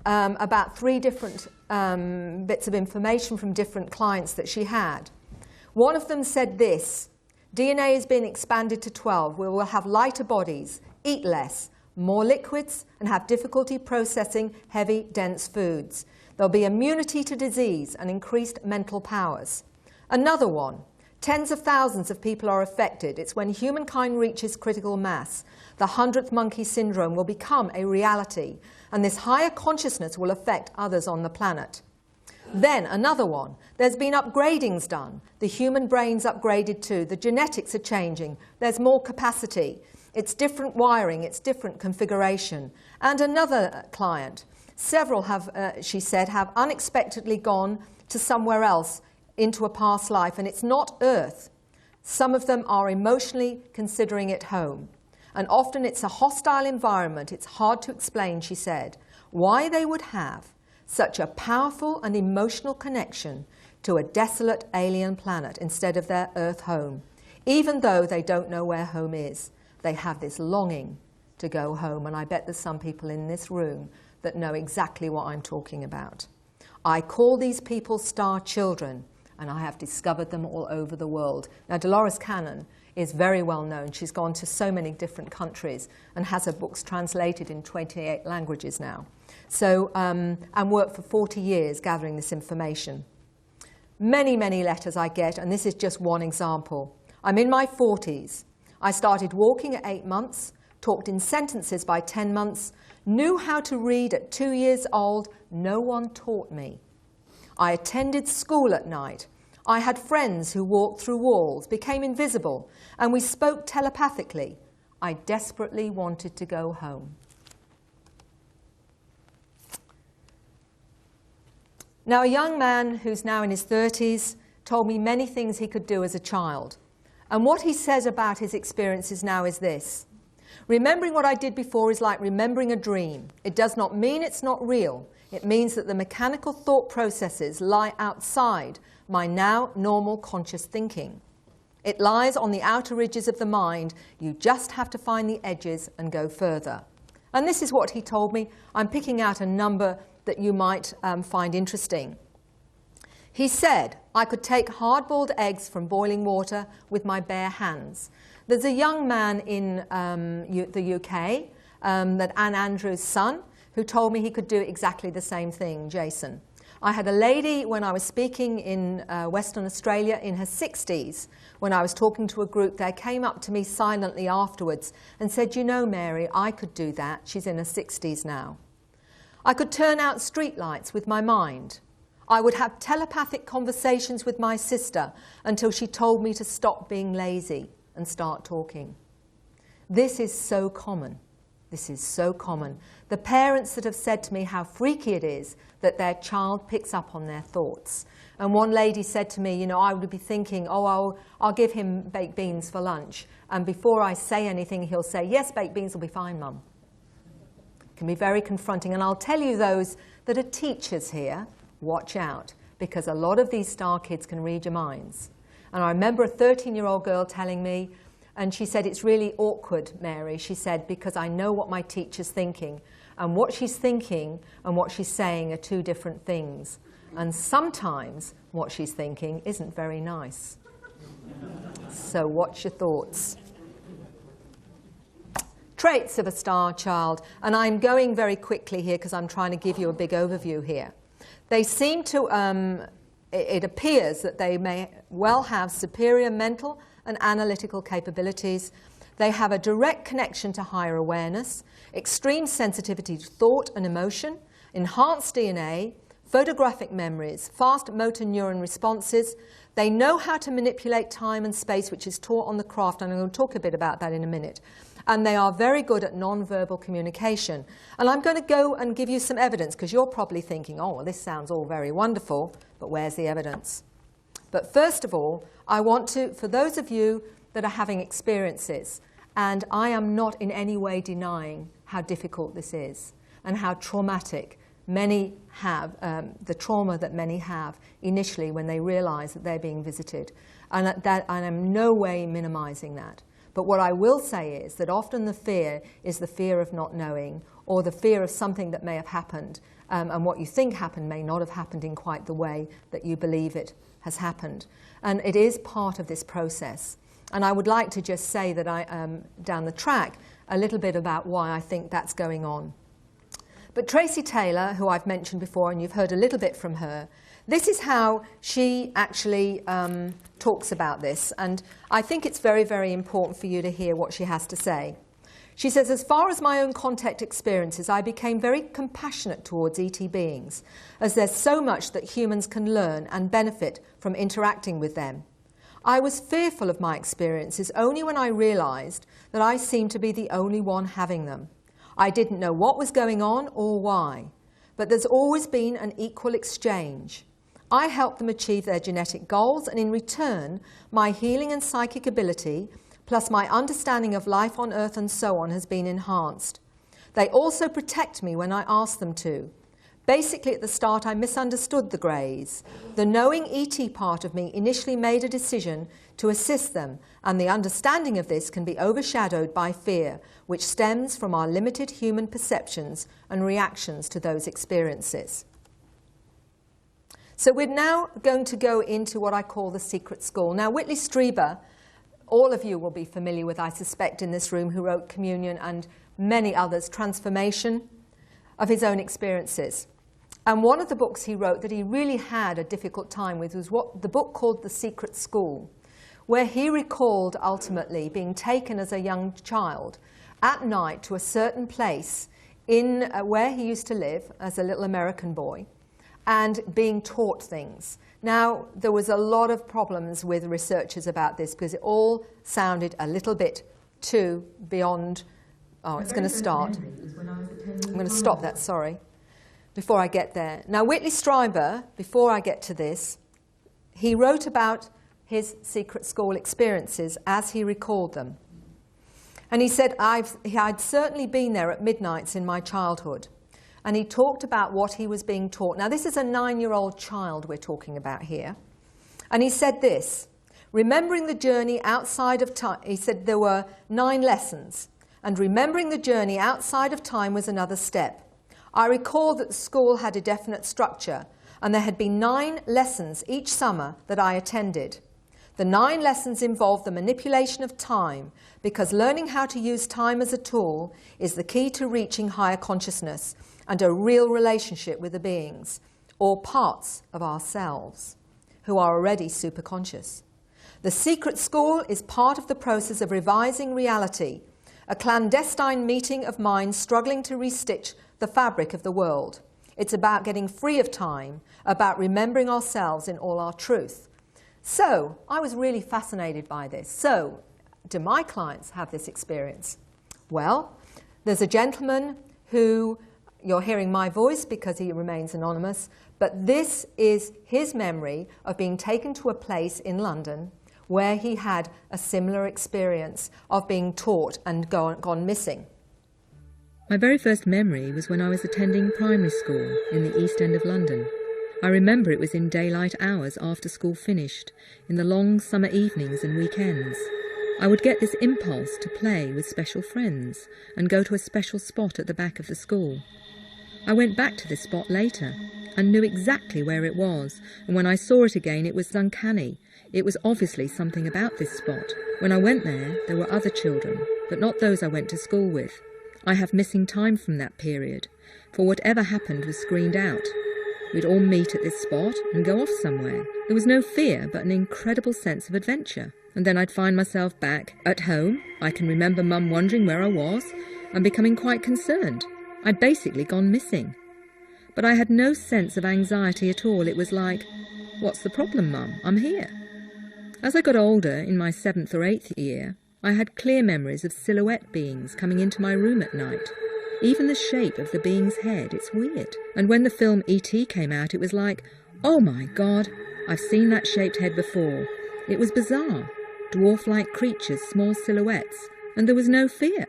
about 3 different bits of information from different clients that she had. One of them said this: "DNA has been expanded to 12. We will have lighter bodies, eat less, more liquids, and have difficulty processing heavy, dense foods. There'll be immunity to disease and increased mental powers." Another one: "Tens of thousands of people are affected. It's when humankind reaches critical mass. The 100th monkey syndrome will become a reality, and this higher consciousness will affect others on the planet." Then another one: "There's been upgradings done. The human brain's upgraded too. The genetics are changing. There's more capacity. It's different wiring. It's different configuration." And another client: "Several have," she said, "have unexpectedly gone to somewhere else into a past life, and it's not Earth. Some of them are emotionally considering it home. And often it's a hostile environment. It's hard to explain," she said, "why they would have such a powerful and emotional connection to a desolate alien planet instead of their Earth home. Even though they don't know where home is, they have this longing to go home." And I bet there's some people in this room that know exactly what I'm talking about. I call these people star children, and I have discovered them all over the world. Now, Dolores Cannon is very well known. She's gone to so many different countries and has her books translated in 28 languages now. So, and worked for 40 years gathering this information. Many, many letters I get, and this is just one example. "I'm in my 40s. I started walking at 8 months, talked in sentences by 10 months, knew how to read at 2 years old. No one taught me. I attended school at night. I had friends who walked through walls, became invisible, and we spoke telepathically. I desperately wanted to go home." Now, a young man who's now in his 30s told me many things he could do as a child. And what he says about his experiences now is this: "Remembering what I did before is like remembering a dream. It does not mean it's not real. It means that the mechanical thought processes lie outside my now normal conscious thinking. It lies on the outer ridges of the mind. You just have to find the edges and go further." And this is what he told me. I'm picking out a number that you might find interesting. He said, "I could take hard-boiled eggs from boiling water with my bare hands." There's a young man in the UK, that Anne Andrews' son, who told me he could do exactly the same thing, Jason. I had a lady when I was speaking in Western Australia in her 60s, when I was talking to a group there, came up to me silently afterwards and said, "You know, Mary, I could do that." She's in her 60s now. I could turn out streetlights with my mind. I would have telepathic conversations with my sister until she told me to stop being lazy and start talking. This is so common. This is so common. The parents that have said to me how freaky it is that their child picks up on their thoughts. And one lady said to me, you know, I would be thinking, oh, I'll give him baked beans for lunch. And before I say anything, he'll say, "Yes, baked beans will be fine, Mum." It can be very confronting. And I'll tell you, those that are teachers here, watch out, because a lot of these star kids can read your minds. And I remember a 13-year-old girl telling me, and she said, "It's really awkward, Mary," she said, "because I know what my teacher's thinking. And what she's thinking and what she's saying are two different things. And sometimes what she's thinking isn't very nice." So watch your thoughts. Traits of a star child. And I'm going very quickly here because I'm trying to give you a big overview here. They seem to, it appears that they may well have superior mental and analytical capabilities. They have a direct connection to higher awareness, extreme sensitivity to thought and emotion, enhanced DNA, photographic memories, fast motor neuron responses. They know how to manipulate time and space, which is taught on the craft, and I'm going to talk a bit about that in a minute. And they are very good at non-verbal communication. And I'm going to go and give you some evidence, because you're probably thinking, oh, well, this sounds all very wonderful, but where's the evidence? But first of all, I want to, for those of you that are having experiences, and I am not in any way denying how difficult this is and how traumatic many have, the trauma that many have initially when they realize that they're being visited. And I'm in no way minimizing that. But what I will say is that often the fear is the fear of not knowing, or the fear of something that may have happened, and what you think happened may not have happened in quite the way that you believe it has happened. And it is part of this process. And I would like to just say that down the track, a little bit about why I think that's going on. But Tracy Taylor, who I've mentioned before, and you've heard a little bit from her, this is how she actually talks about this. And I think it's very, very important for you to hear what she has to say. She says, "As far as my own contact experiences, I became very compassionate towards ET beings, as there's so much that humans can learn and benefit from interacting with them. I was fearful of my experiences only when I realized that I seemed to be the only one having them. I didn't know what was going on or why, but there's always been an equal exchange. I helped them achieve their genetic goals, and in return, my healing and psychic ability, plus my understanding of life on Earth and so on, has been enhanced. They also protect me when I ask them to. Basically, at the start, I misunderstood the Greys. The knowing ET part of me initially made a decision to assist them, and the understanding of this can be overshadowed by fear, which stems from our limited human perceptions and reactions to those experiences." So we're now going to go into what I call the secret school. Now, Whitley Strieber, all of you will be familiar with, I suspect, in this room, who wrote Communion and many others, Transformation, of his own experiences. And one of the books he wrote that he really had a difficult time with was the book called The Secret School, where he recalled ultimately being taken as a young child at night to a certain place in where he used to live as a little American boy, and being taught things. Now, there was a lot of problems with researchers about this because it all sounded a little bit too beyond. Oh, it's going to start. I'm going to stop that, sorry, before I get there. Now, Whitley Strieber, before I get to this, he wrote about his secret school experiences as he recalled them. And he said, I'd certainly been there at midnights in my childhood. And he talked about what he was being taught. Now, this is a 9-year-old child we're talking about here. And he said this, remembering the journey outside of time, he said there were 9 lessons. And remembering the journey outside of time was another step. I recall that the school had a definite structure, and there had been 9 lessons each summer that I attended. The 9 lessons involved the manipulation of time, because learning how to use time as a tool is the key to reaching higher consciousness and a real relationship with the beings. or parts of ourselves who are already superconscious. The secret school is part of the process of revising reality, a clandestine meeting of minds struggling to restitch the fabric of the world. It's about getting free of time, about remembering ourselves in all our truth. So, I was really fascinated by this. So, do my clients have this experience? Well, there's a gentleman who, you're hearing my voice because he remains anonymous, but this is his memory of being taken to a place in London where he had a similar experience of being taught and gone missing. My very first memory was when I was attending primary school in the East End of London. I remember it was in daylight hours after school finished, in the long summer evenings and weekends. I would get this impulse to play with special friends and go to a special spot at the back of the school. I went back to this spot later and knew exactly where it was, and when I saw it again it was uncanny. It was obviously something about this spot. When I went there were other children, but not those I went to school with. I have missing time from that period, for whatever happened was screened out. We'd all meet at this spot and go off somewhere. There was no fear, but an incredible sense of adventure. And then I'd find myself back at home. I can remember Mum wondering where I was and becoming quite concerned. I'd basically gone missing. But I had no sense of anxiety at all. It was like, what's the problem, Mum? I'm here. As I got older, in my 7th or 8th year, I had clear memories of silhouette beings coming into my room at night. Even the shape of the being's head, it's weird. And when the film E.T. came out, it was like, oh my God, I've seen that shaped head before. It was bizarre. Dwarf-like creatures, small silhouettes, and there was no fear.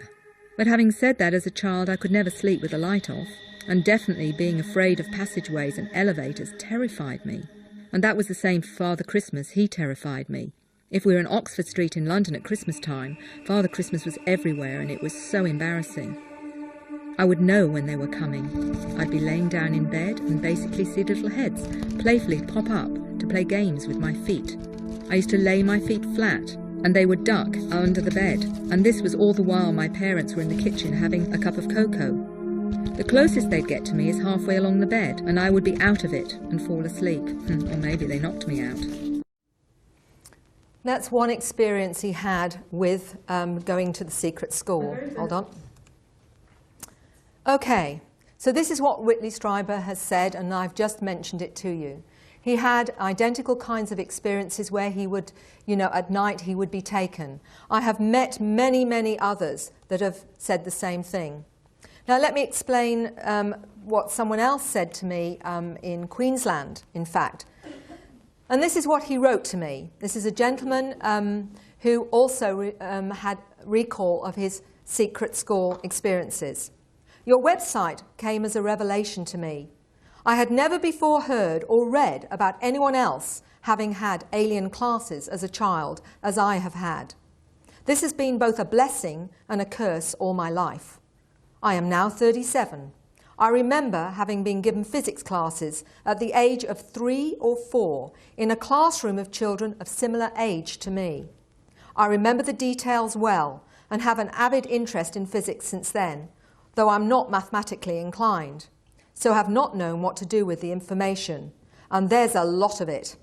But having said that, as a child, I could never sleep with the light off, and definitely being afraid of passageways and elevators terrified me. And that was the same for Father Christmas. He terrified me. If we were in Oxford Street in London at Christmas time, Father Christmas was everywhere and it was so embarrassing. I would know when they were coming. I'd be laying down in bed and basically see little heads playfully pop up to play games with my feet. I used to lay my feet flat and they would duck under the bed, and this was all the while my parents were in the kitchen having a cup of cocoa. The closest they'd get to me is halfway along the bed and I would be out of it and fall asleep. Or maybe they knocked me out. That's one experience he had with going to the secret school. Hold on. Okay, so this is what Whitley Strieber has said, and I've just mentioned it to you. He had identical kinds of experiences where he would, at night he would be taken. I have met many, many others that have said the same thing. Now let me explain what someone else said to me in Queensland, in fact. And this is what he wrote to me. This is a gentleman who also had recall of his secret school experiences. Your website came as a revelation to me. I had never before heard or read about anyone else having had alien classes as a child, as I have had. This has been both a blessing and a curse all my life. I am now 37. I remember having been given physics classes at the age of 3 or 4 in a classroom of children of similar age to me. I remember the details well and have an avid interest in physics since then, though I'm not mathematically inclined, so have not known what to do with the information, and there's a lot of it.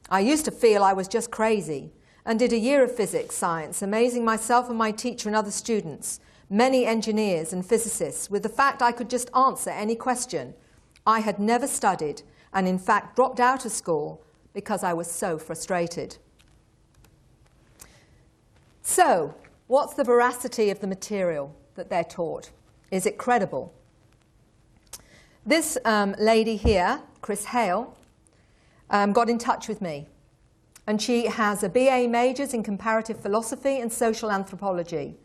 I used to feel I was just crazy and did a year of physics science, amazing myself and my teacher and other students, many engineers and physicists, with the fact I could just answer any question. I had never studied and in fact dropped out of school because I was so frustrated. So, what's the veracity of the material that they're taught? Is it credible? This lady here, Chris Hale, got in touch with me, and she has a BA Majors in Comparative Philosophy and Social Anthropology,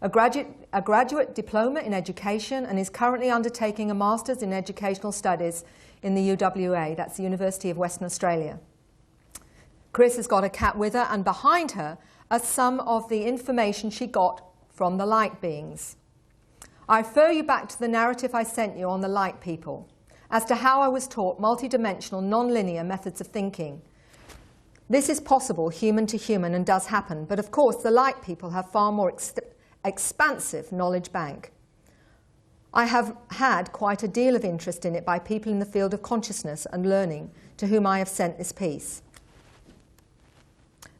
a graduate diploma in education, and is currently undertaking a Master's in Educational Studies in the UWA, that's the University of Western Australia. Chris has got a cat with her, and behind her are some of the information she got from the light beings. I refer you back to the narrative I sent you on the light people, as to how I was taught multidimensional, non-linear methods of thinking. This is possible human to human and does happen, but of course the light people have far more expansive knowledge bank. I have had quite a deal of interest in it by people in the field of consciousness and learning, to whom I have sent this piece.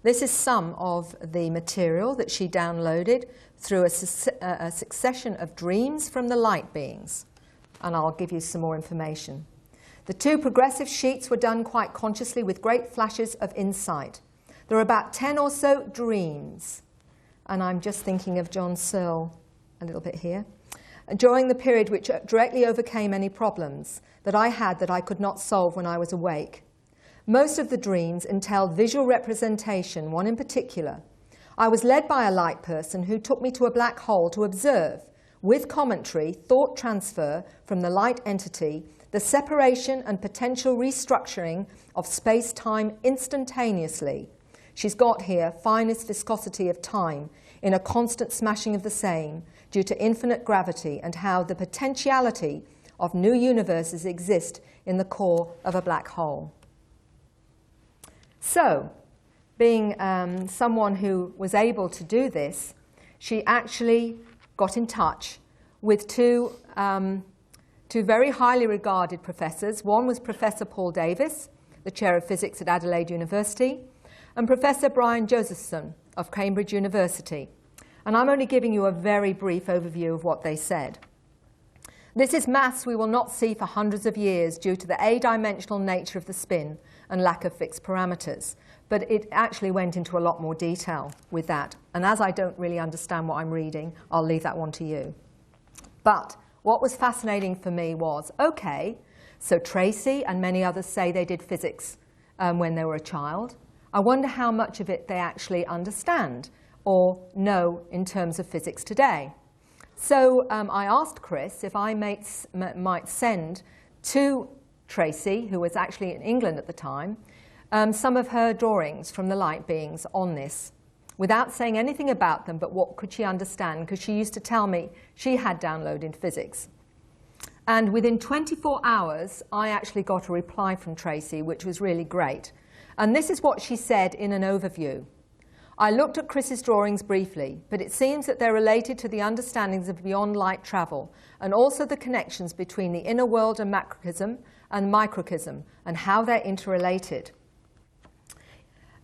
This is some of the material that she downloaded through a succession of dreams from the light beings, and I'll give you some more information. The 2 progressive sheets were done quite consciously with great flashes of insight. There are about 10 or so dreams, and I'm just thinking of John Searle a little bit here, during the period which directly overcame any problems that I had that I could not solve when I was awake. Most of the dreams entailed visual representation, one in particular. I was led by a light person who took me to a black hole to observe, with commentary, thought transfer from the light entity, the separation and potential restructuring of space-time instantaneously. She's got here finest viscosity of time in a constant smashing of the same due to infinite gravity, and how the potentiality of new universes exist in the core of a black hole. So, being someone who was able to do this, she actually got in touch with two very highly regarded professors. One was Professor Paul Davies, the Chair of Physics at Adelaide University, and Professor Brian Josephson of Cambridge University. And I'm only giving you a very brief overview of what they said. This is maths we will not see for hundreds of years due to the adimensional nature of the spin and lack of fixed parameters. But it actually went into a lot more detail with that. And as I don't really understand what I'm reading, I'll leave that one to you. But what was fascinating for me was, okay, so Tracy and many others say they did physics when they were a child. I wonder how much of it they actually understand or know in terms of physics today. So I asked Chris if I might send to Tracy, who was actually in England at the time, some of her drawings from the light beings on this, without saying anything about them, but what could she understand, because she used to tell me she had downloaded physics. And within 24 hours, I actually got a reply from Tracy, which was really great. And this is what she said in an overview. I looked at Chris's drawings briefly, but it seems that they're related to the understandings of beyond light travel, and also the connections between the inner world and macrocosm and microcosm, and how they're interrelated.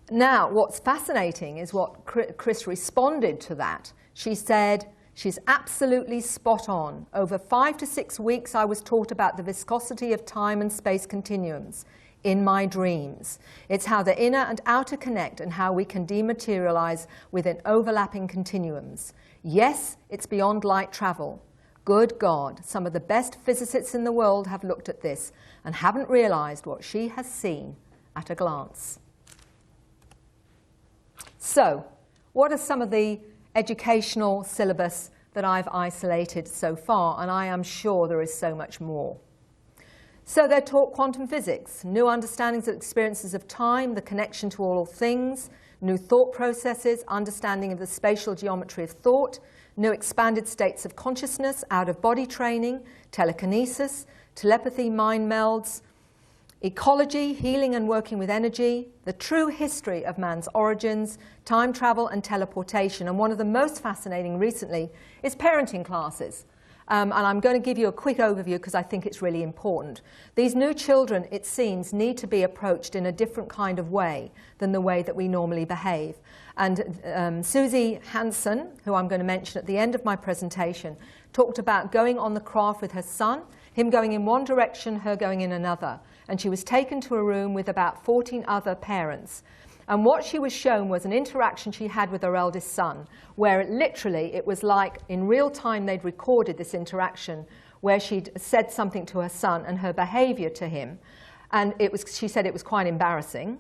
Now, what's fascinating is what Chris responded to that. She said, she's absolutely spot on. Over 5 to 6 weeks, I was taught about the viscosity of time and space continuums in my dreams. It's how the inner and outer connect and how we can dematerialize within overlapping continuums. Yes, it's beyond light travel. Good God, some of the best physicists in the world have looked at this and haven't realized what she has seen at a glance. So, what are some of the educational syllabus that I've isolated so far? And I am sure there is so much more. So they're taught quantum physics, new understandings of experiences of time, the connection to all things, new thought processes, understanding of the spatial geometry of thought, new expanded states of consciousness, out-of-body training, telekinesis, telepathy, mind melds, ecology, healing and working with energy, the true history of man's origins, time travel and teleportation. And one of the most fascinating recently is parenting classes. And I'm going to give you a quick overview because I think it's really important. These new children, it seems, need to be approached in a different kind of way than the way that we normally behave. And Susie Hansen, who I'm going to mention at the end of my presentation, talked about going on the craft with her son, him going in one direction, her going in another. And she was taken to a room with about 14 other parents. And what she was shown was an interaction she had with her eldest son, where it was like in real time they'd recorded this interaction, where she'd said something to her son and her behavior to him. And she said it was quite embarrassing.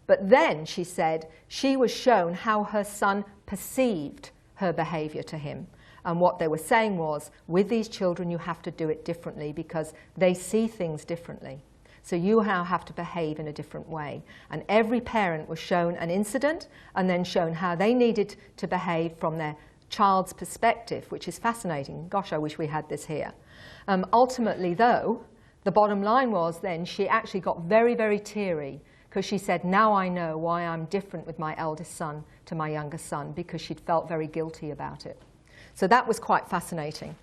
But then she said she was shown how her son perceived her behavior to him. And what they were saying was, with these children, you have to do it differently because they see things differently. So you now have to behave in a different way. And every parent was shown an incident and then shown how they needed to behave from their child's perspective, which is fascinating. Gosh, I wish we had this here. Ultimately, though, the bottom line was then she actually got very, very teary because she said, now I know why I'm different with my eldest son to my younger son, because she'd felt very guilty about it. So that was quite fascinating.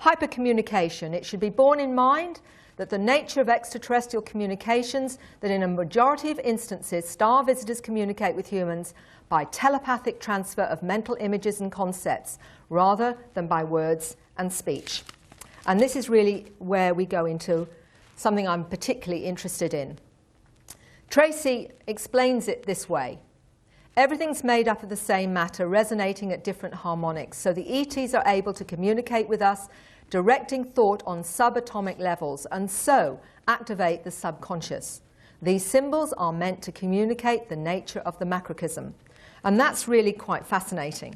Hypercommunication. It should be borne in mind that the nature of extraterrestrial communications, that in a majority of instances, star visitors communicate with humans by telepathic transfer of mental images and concepts, rather than by words and speech. And this is really where we go into something I'm particularly interested in. Tracy explains it this way. Everything's made up of the same matter, resonating at different harmonics. So the ETs are able to communicate with us, directing thought on subatomic levels, and so activate the subconscious. These symbols are meant to communicate the nature of the macrocosm. And that's really quite fascinating.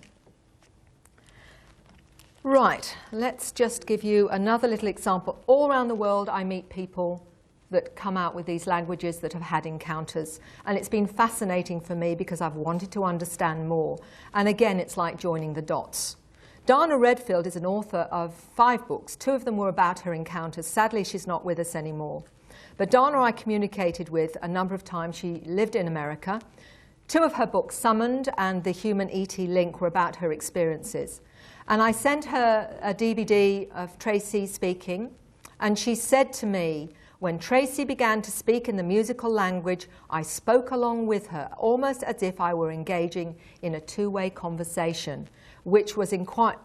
Right, let's just give you another little example. All around the world I meet people that come out with these languages that have had encounters. And it's been fascinating for me because I've wanted to understand more. And again, it's like joining the dots. Dana Redfield is an author of 5 books. 2 of them were about her encounters. Sadly, she's not with us anymore. But Dana I communicated with a number of times. She lived in America. 2 of her books, Summoned and The Human ET Link, were about her experiences. And I sent her a DVD of Tracy speaking, and she said to me, when Tracy began to speak in the musical language, I spoke along with her, almost as if I were engaging in a 2-way conversation, which was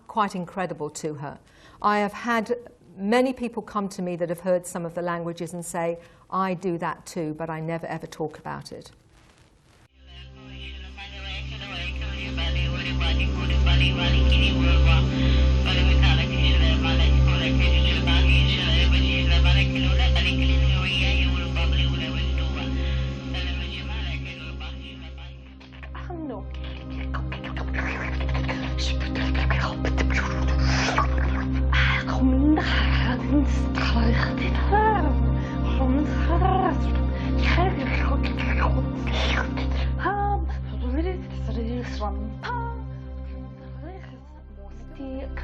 quite incredible to her. I have had many people come to me that have heard some of the languages and say, I do that too, but I never ever talk about it.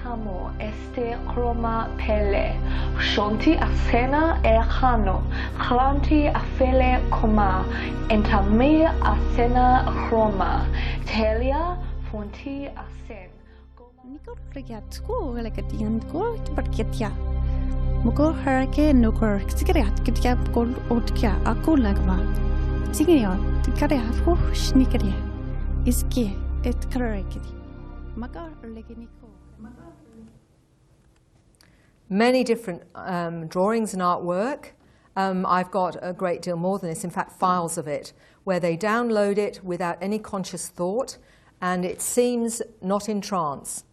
Como este chroma pele, shonti asena erhano, kranti afele koma, entame asena chroma, telia fonti asen. Nico rigatsko relakatian go barketia. Mugo harake nukor tigriat kitia gol otkia akulagma. Tigriat tikariat ho shnikaria. Iski et karakiti. Magar leginiko. Many different drawings and artwork. I've got a great deal more than this, in fact files of it, where they download it without any conscious thought, and it seems not in trance,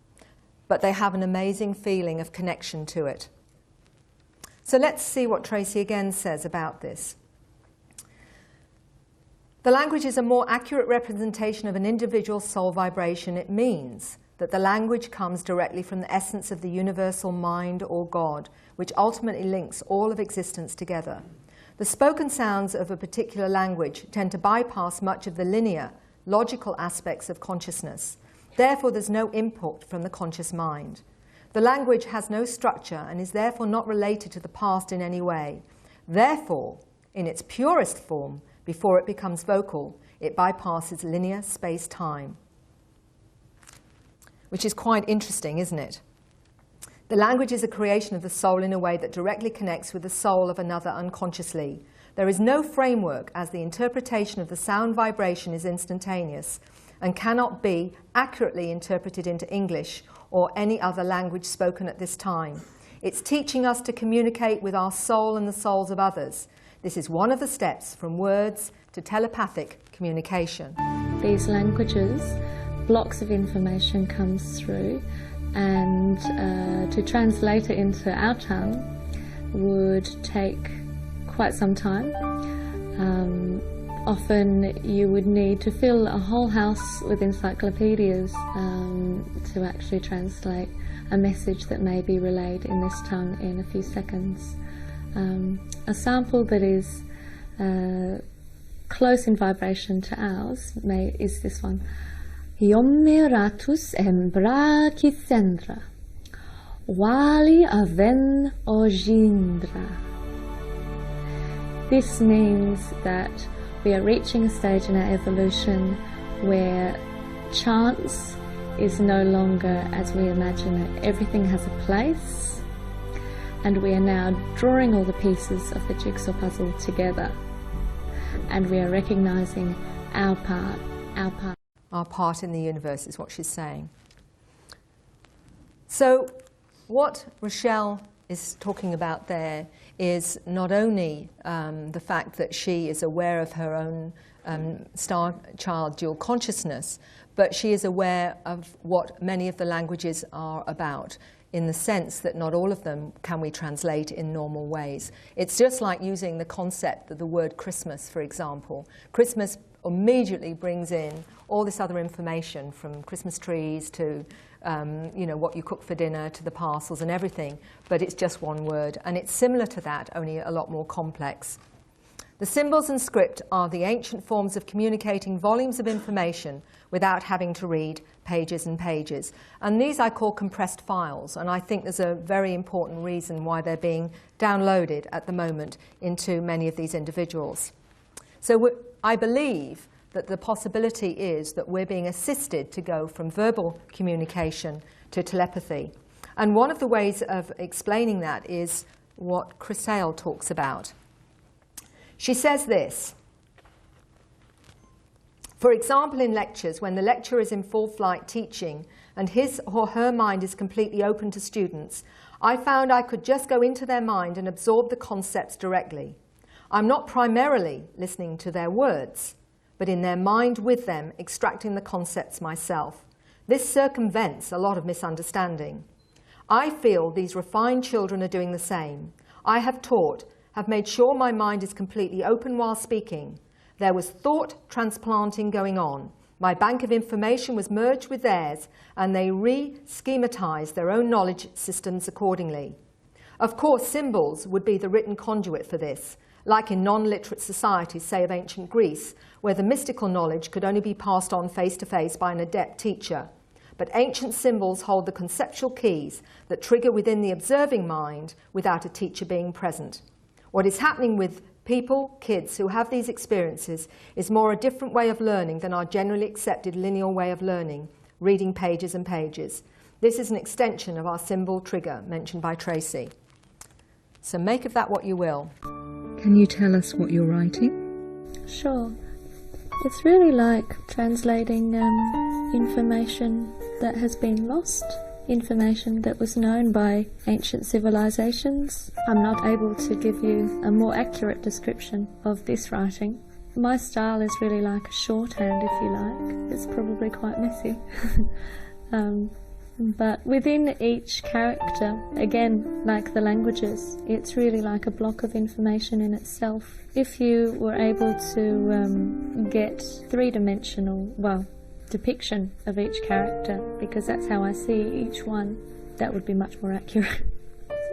but they have an amazing feeling of connection to it. So let's see what Tracy again says about this. The language is a more accurate representation of an individual soul vibration. It means that the language comes directly from the essence of the universal mind or God, which ultimately links all of existence together. The spoken sounds of a particular language tend to bypass much of the linear, logical aspects of consciousness. Therefore, there's no input from the conscious mind. The language has no structure and is therefore not related to the past in any way. Therefore, in its purest form, before it becomes vocal, it bypasses linear space-time. Which is quite interesting, isn't it? The language is a creation of the soul in a way that directly connects with the soul of another unconsciously. There is no framework, as the interpretation of the sound vibration is instantaneous and cannot be accurately interpreted into English or any other language spoken at this time. It's teaching us to communicate with our soul and the souls of others. This is one of the steps from words to telepathic communication. These languages, blocks of information comes through, and to translate it into our tongue would take quite some time. Often you would need to fill a whole house with encyclopedias to actually translate a message that may be relayed in this tongue in a few seconds. A sample that is close in vibration to ours is this one. Yommeratus embrakithendra, wali aven ojindra. This means that we are reaching a stage in our evolution where chance is no longer as we imagine it. Everything has a place and we are now drawing all the pieces of the jigsaw puzzle together, and we are recognizing our part. Our part in the universe is what she's saying. So what Rochelle is talking about there is not only the fact that she is aware of her own star child dual consciousness, but she is aware of what many of the languages are about, in the sense that not all of them can we translate in normal ways. It's just like using the concept of the word Christmas, for example. Christmas immediately brings in all this other information, from Christmas trees to what you cook for dinner, to the parcels and everything, but it's just one word. And it's similar to that, only a lot more complex. The symbols and script are the ancient forms of communicating volumes of information without having to read pages and pages. And these I call compressed files, and I think there's a very important reason why they're being downloaded at the moment into many of these individuals. So I believe that the possibility is that we're being assisted to go from verbal communication to telepathy. And one of the ways of explaining that is what Chrysail talks about. She says this: for example, in lectures, when the lecturer is in full flight teaching and his or her mind is completely open to students, I found I could just go into their mind and absorb the concepts directly. I'm not primarily listening to their words, but in their mind with them, extracting the concepts myself. This circumvents a lot of misunderstanding. I feel these refined children are doing the same. I have taught, have made sure my mind is completely open while speaking. There was thought transplanting going on. My bank of information was merged with theirs, and they re-schematized their own knowledge systems accordingly. Of course, symbols would be the written conduit for this, like in non-literate societies, say of ancient Greece, where the mystical knowledge could only be passed on face-to-face by an adept teacher. But ancient symbols hold the conceptual keys that trigger within the observing mind without a teacher being present. What is happening with people, kids, who have these experiences is more a different way of learning than our generally accepted linear way of learning, reading pages and pages. This is an extension of our symbol trigger mentioned by Tracy. So make of that what you will. Can you tell us what you're writing? Sure. It's really like translating information that has been lost, information that was known by ancient civilizations. I'm not able to give you a more accurate description of this writing. My style is really like a shorthand, if you like. It's probably quite messy. But within each character, again, like the languages, it's really like a block of information in itself. If you were able to get three-dimensional, depiction of each character, because that's how I see each one, that would be much more accurate.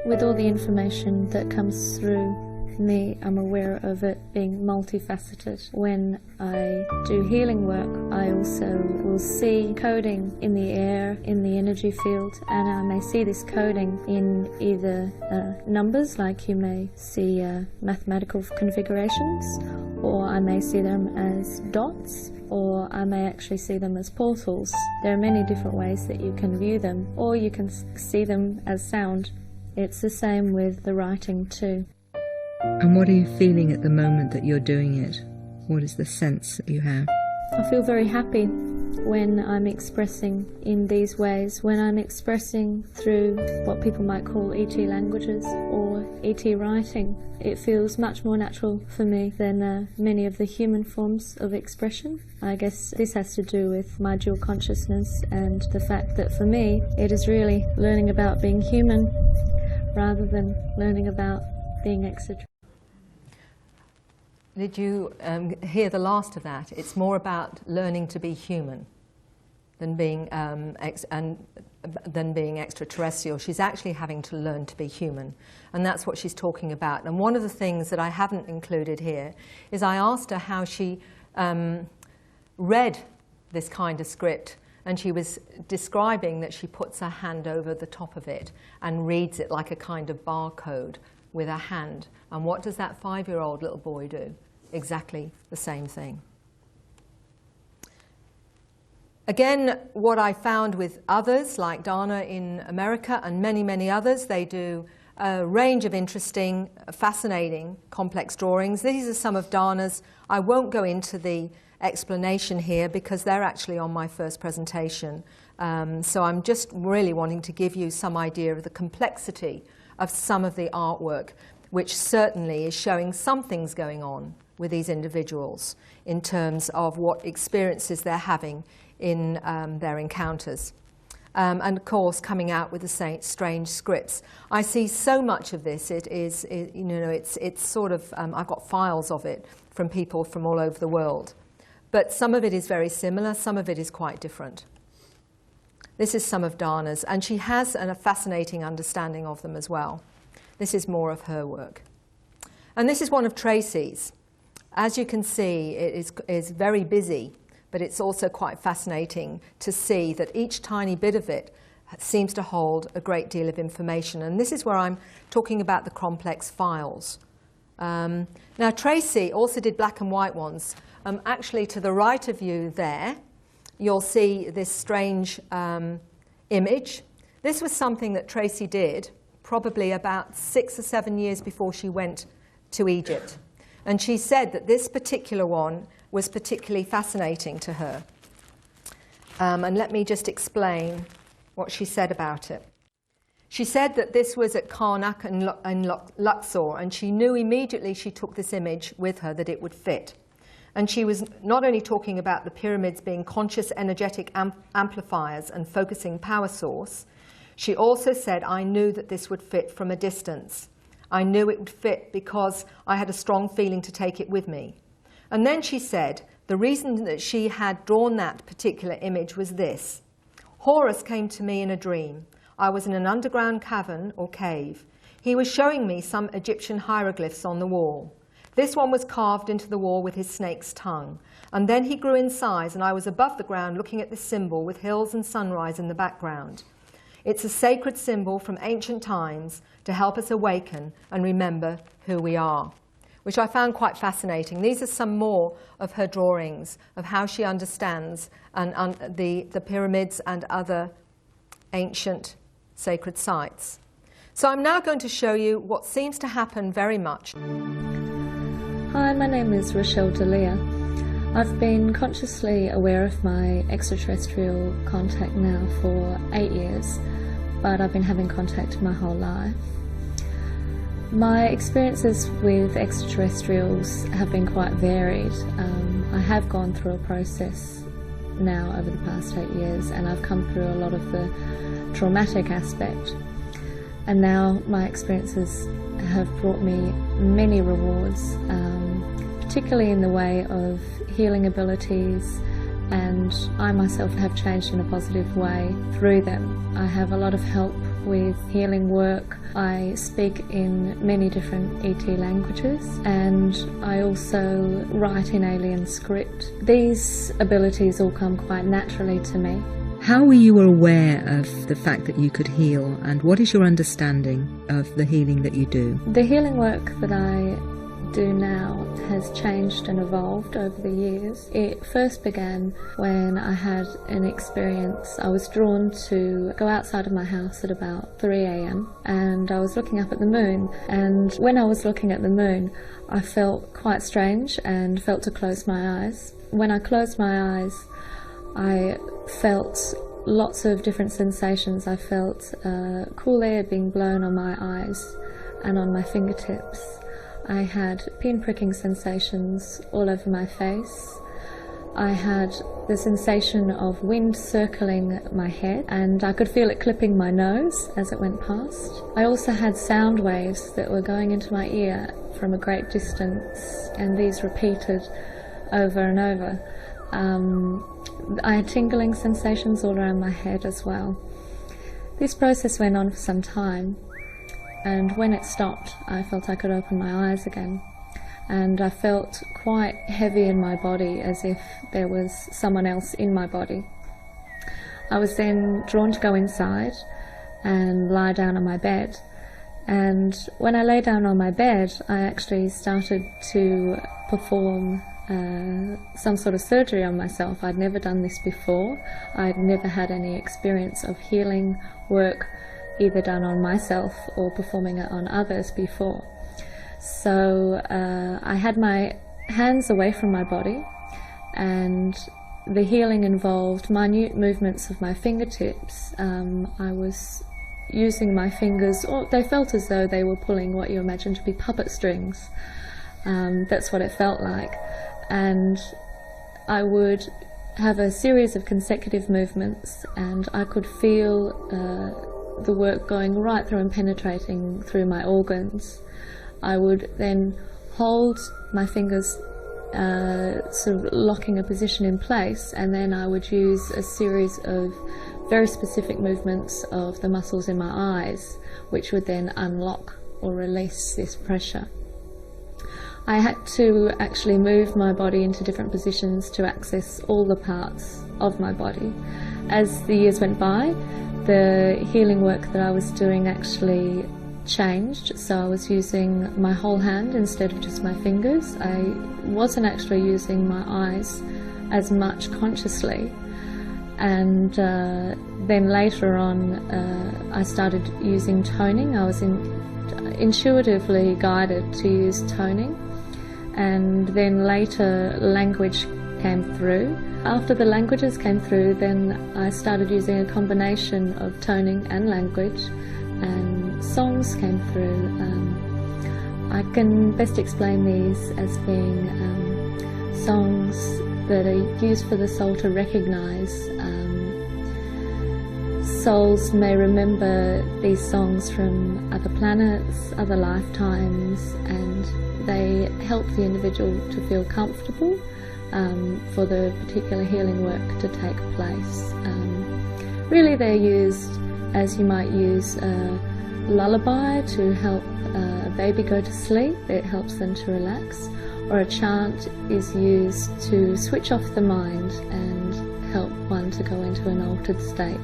With all the information that comes through me, I'm aware of it being multifaceted. When I do healing work, I also will see coding in the air, in the energy field, and I may see this coding in either numbers, like you may see mathematical configurations, or I may see them as dots, or I may actually see them as portals. There are many different ways that you can view them, or you can see them as sound. It's the same with the writing too. And what are you feeling at the moment that you're doing it? What is the sense that you have? I feel very happy when I'm expressing in these ways, when I'm expressing through what people might call ET languages or ET writing. It feels much more natural for me than many of the human forms of expression. I guess this has to do with my dual consciousness and the fact that for me it is really learning about being human rather than learning about being extraterrestrial. Did you hear the last of that? It's more about learning to be human than being extraterrestrial. She's actually having to learn to be human, and that's what she's talking about. And one of the things that I haven't included here is I asked her how she read this kind of script, and she was describing that she puts her hand over the top of it and reads it like a kind of barcode with her hand. And what does that 5-year-old little boy do? Exactly the same thing. Again, what I found with others, like Dana in America and many, many others, they do a range of interesting, fascinating, complex drawings. These are some of Dana's. I won't go into the explanation here because they're actually on my first presentation. So I'm just really wanting to give you some idea of the complexity of some of the artwork, which certainly is showing some things going on with these individuals in terms of what experiences they're having in their encounters. And of course, coming out with the strange scripts. I see so much of this. It's sort of, I've got files of it from people from all over the world. But some of it is very similar, some of it is quite different. This is some of Dana's, and she has a fascinating understanding of them as well. This is more of her work. And this is one of Tracy's. As you can see, it is very busy, but it's also quite fascinating to see that each tiny bit of it seems to hold a great deal of information. And this is where I'm talking about the complex files. Now, Tracy also did black and white ones. Actually, to the right of you there, you'll see this strange image. This was something that Tracy did probably about 6 or 7 years before she went to Egypt. And she said that this particular one was particularly fascinating to her. And let me just explain what she said about it. She said that this was at Karnak and Luxor, and she knew immediately she took this image with her that it would fit. And she was not only talking about the pyramids being conscious energetic amplifiers and focusing power source, she also said, I knew that this would fit from a distance. I knew it would fit because I had a strong feeling to take it with me. And then she said, the reason that she had drawn that particular image was this. Horus came to me in a dream. I was in an underground cavern or cave. He was showing me some Egyptian hieroglyphs on the wall. This one was carved into the wall with his snake's tongue. And then he grew in size, and I was above the ground looking at this symbol with hills and sunrise in the background. It's a sacred symbol from ancient times to help us awaken and remember who we are, which I found quite fascinating. These are some more of her drawings of how she understands the pyramids and other ancient sacred sites. So I'm now going to show you what seems to happen very much. Hi, my name is Rochelle D'Elia. I've been consciously aware of my extraterrestrial contact now for 8 years, but I've been having contact my whole life. My experiences with extraterrestrials have been quite varied. I have gone through a process now over the past 8 years, and I've come through a lot of the traumatic aspect. And now my experiences have brought me many rewards, particularly in the way of healing abilities, and I myself have changed in a positive way through them. I have a lot of help with healing work. I speak in many different ET languages, and I also write in alien script. These abilities all come quite naturally to me. How were you aware of the fact that you could heal, and what is your understanding of the healing that you do? The healing work that I do now has changed and evolved over the years. It first began when I had an experience. I was drawn to go outside of my house at about 3 a.m. and I was looking up at the moon, and when I was looking at the moon I felt quite strange and felt to close my eyes. When I closed my eyes I felt lots of different sensations. I felt cool air being blown on my eyes and on my fingertips. I had pin-pricking sensations all over my face. I had the sensation of wind circling my head, and I could feel it clipping my nose as it went past. I also had sound waves that were going into my ear from a great distance, and these repeated over and over. I had tingling sensations all around my head as well. This process went on for some time, and when it stopped I felt I could open my eyes again, and I felt quite heavy in my body, as if there was someone else in my body. I was then drawn to go inside and lie down on my bed, and when I lay down on my bed I actually started to perform some sort of surgery on myself. I'd never done this before. I'd never had any experience of healing work either done on myself or performing it on others before. So I had my hands away from my body, and the healing involved minute movements of my fingertips. I was using my fingers, or they felt as though they were pulling what you imagine to be puppet strings. That's what it felt like. And I would have a series of consecutive movements, and I could feel the work going right through and penetrating through my organs. I would then hold my fingers sort of locking a position in place, and then I would use a series of very specific movements of the muscles in my eyes, which would then unlock or release this pressure. I had to actually move my body into different positions to access all the parts of my body. As the years went by, the healing work that I was doing actually changed, so I was using my whole hand instead of just my fingers. I wasn't actually using my eyes as much consciously, and then later on I started using toning. I was intuitively guided to use toning, and then later language came through. After the languages came through, then I started using a combination of toning and language, and songs came through. I can best explain these as being songs that are used for the soul to recognise. Souls may remember these songs from other planets, other lifetimes, and they help the individual to feel comfortable for the particular healing work to take place. Really, they're used as you might use a lullaby to help a baby go to sleep. It helps them to relax. Or a chant is used to switch off the mind and help one to go into an altered state.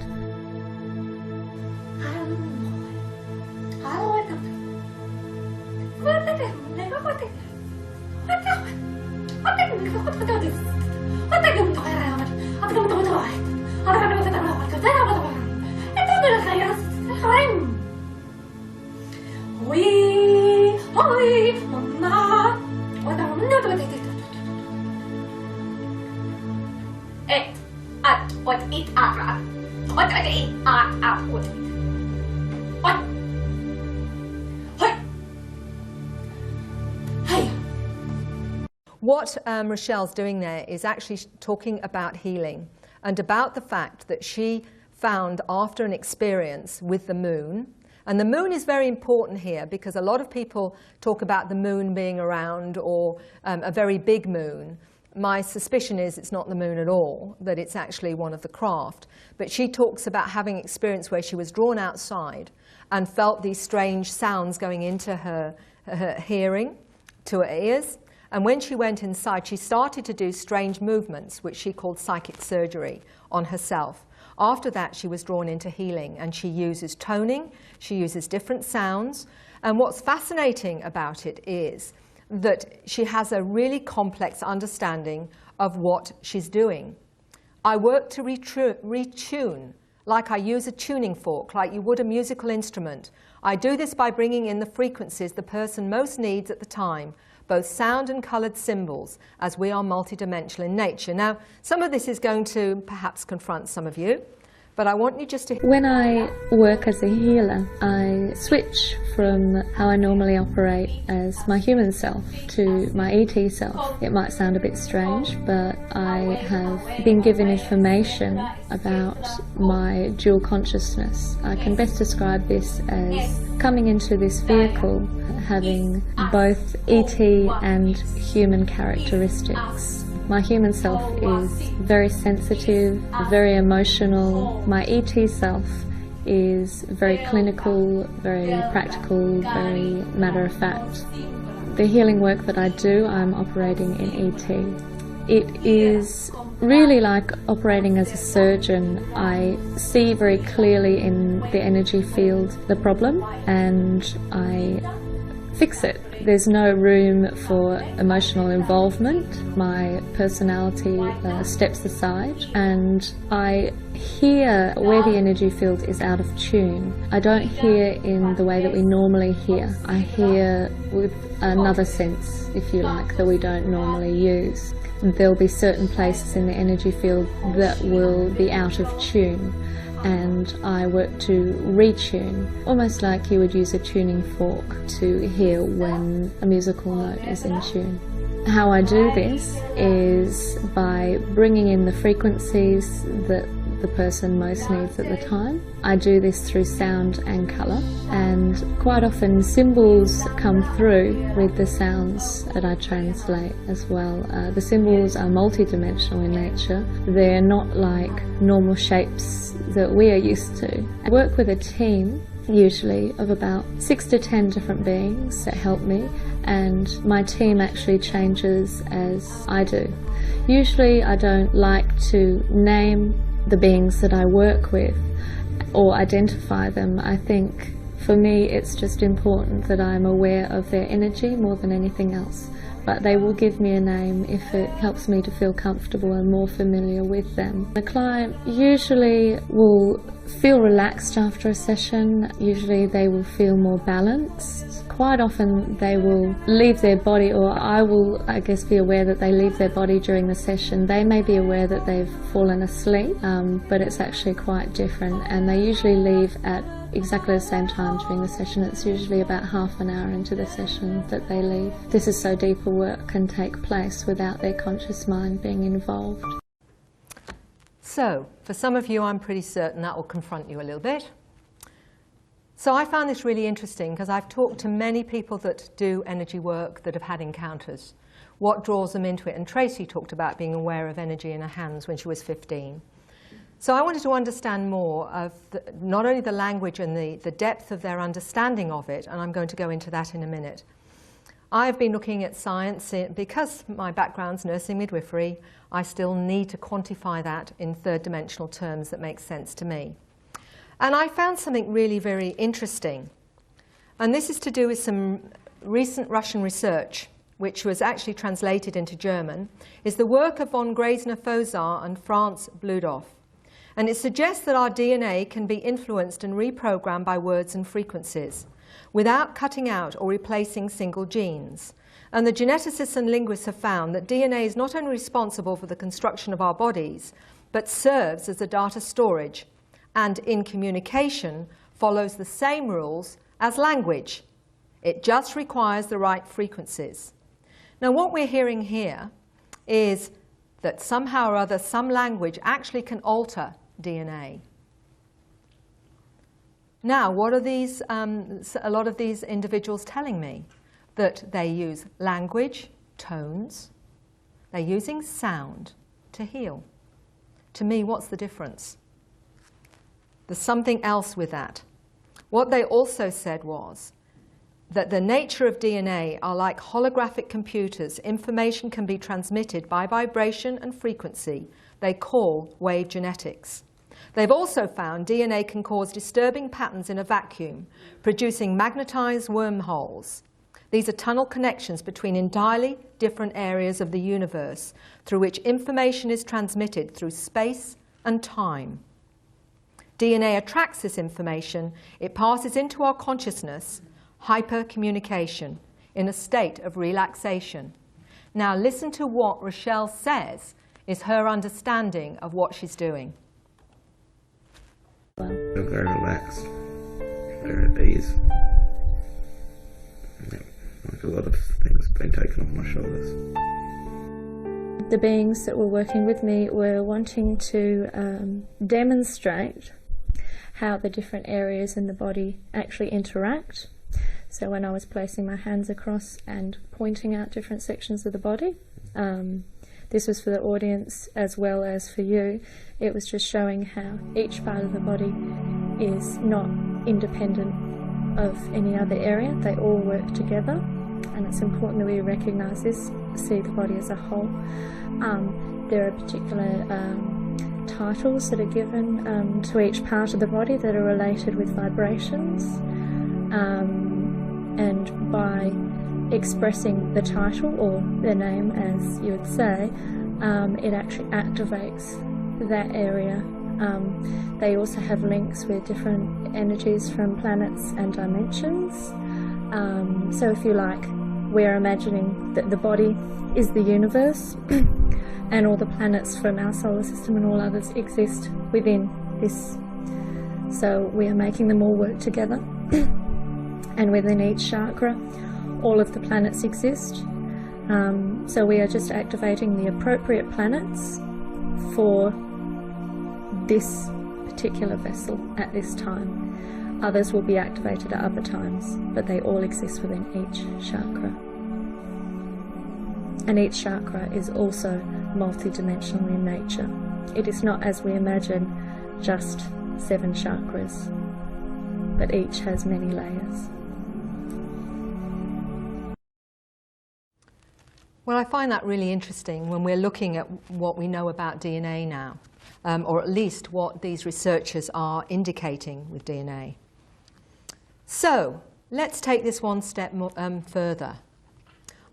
What Rochelle's doing there is actually talking about healing and about the fact that she found after an experience with the moon, and the moon is very important here because a lot of people talk about the moon being around or a very big moon. My suspicion is it's not the moon at all, that it's actually one of the craft. But she talks about having experience where she was drawn outside and felt these strange sounds going into her hearing, to her ears. And when she went inside, she started to do strange movements, which she called psychic surgery, on herself. After that, she was drawn into healing, and she uses toning, she uses different sounds. And what's fascinating about it is that she has a really complex understanding of what she's doing. I work to retune, like I use a tuning fork, like you would a musical instrument. I do this by bringing in the frequencies the person most needs at the time, both sound and coloured symbols, as we are multidimensional in nature. Now, some of this is going to perhaps confront some of you, but I want you just to... When I work as a healer, I switch from how I normally operate as my human self to my ET self. It might sound a bit strange, but I have been given information about my dual consciousness. I can best describe this as coming into this vehicle having both ET and human characteristics. My human self is very sensitive, very emotional. My ET self is very clinical, very practical, very matter-of-fact. The healing work that I do, I'm operating in ET. It is really like operating as a surgeon. I see very clearly in the energy field the problem, and I fix it. There's no room for emotional involvement. My personality steps aside, and I hear where the energy field is out of tune. I don't hear in the way that we normally hear. I hear with another sense, if you like, that we don't normally use. There'll be certain places in the energy field that will be out of tune, and I work to retune, almost like you would use a tuning fork to hear when a musical note is in tune. How I do this is by bringing in the frequencies that the person most needs at the time. I do this through sound and colour, and quite often symbols come through with the sounds that I translate as well. The symbols are multidimensional in nature. They're not like normal shapes that we are used to. I work with a team usually of about 6 to 10 different beings that help me, and my team actually changes as I do. Usually I don't like to name the beings that I work with or identify them. I think for me it's just important that I'm aware of their energy more than anything else, but they will give me a name if it helps me to feel comfortable and more familiar with them. The client usually will feel relaxed after a session. Usually they will feel more balanced. Quite often they will leave their body, or I will, I guess, be aware that they leave their body during the session. They may be aware that they've fallen asleep, but it's actually quite different, and they usually leave at exactly the same time during the session. It's usually about half an hour into the session that they leave. This is so deeper work can take place without their conscious mind being involved. So, for some of you, I'm pretty certain that will confront you a little bit. So I found this really interesting because I've talked to many people that do energy work that have had encounters. What draws them into it? And Tracy talked about being aware of energy in her hands when she was 15. So I wanted to understand more of not only the language and the depth of their understanding of it, and I'm going to go into that in a minute. I've been looking at science because my background's nursing midwifery. I still need to quantify that in third dimensional terms that make sense to me. And I found something really very interesting. And this is to do with some recent Russian research, which was actually translated into German, is the work of von Graesner-Fozar and Franz Bludhoff. And it suggests that our DNA can be influenced and reprogrammed by words and frequencies, without cutting out or replacing single genes. And the geneticists and linguists have found that DNA is not only responsible for the construction of our bodies, but serves as a data storage, and in communication follows the same rules as language. It just requires the right frequencies. Now what we're hearing here is that somehow or other some language actually can alter DNA. Now what are these, a lot of these individuals telling me? That they use language, tones, they're using sound to heal. To me, what's the difference? There's something else with that. What they also said was that the nature of DNA are like holographic computers. Information can be transmitted by vibration and frequency. They call wave genetics. They've also found DNA can cause disturbing patterns in a vacuum, producing magnetized wormholes. These are tunnel connections between entirely different areas of the universe through which information is transmitted through space and time. DNA attracts this information. It passes into our consciousness, hypercommunication, in a state of relaxation. Now listen to what Rochelle says is her understanding of what she's doing. I'm very relaxed, very at ease. Like a lot of things have been taken off my shoulders. The beings that were working with me were wanting to demonstrate how the different areas in the body actually interact. So when I was placing my hands across and pointing out different sections of the body, this was for the audience as well as for you. It was just showing how each part of the body is not independent of any other area. They all work together, and it's important that we recognise this, see the body as a whole. There are particular titles that are given to each part of the body that are related with vibrations, and by expressing the title or the name, as you would say, it actually activates that area. They also have links with different energies from planets and dimensions. So if you like, we're imagining that the body is the universe and all the planets from our solar system and all others exist within this. So we are making them all work together. And within each chakra, all of the planets exist. So we are just activating the appropriate planets for this particular vessel at this time. Others will be activated at other times, but they all exist within each chakra. And each chakra is also multidimensional in nature. It is not, as we imagine, just 7 chakras, but each has many layers. Well, I find that really interesting when we're looking at what we know about DNA now, or at least what these researchers are indicating with DNA. So let's take this one step further.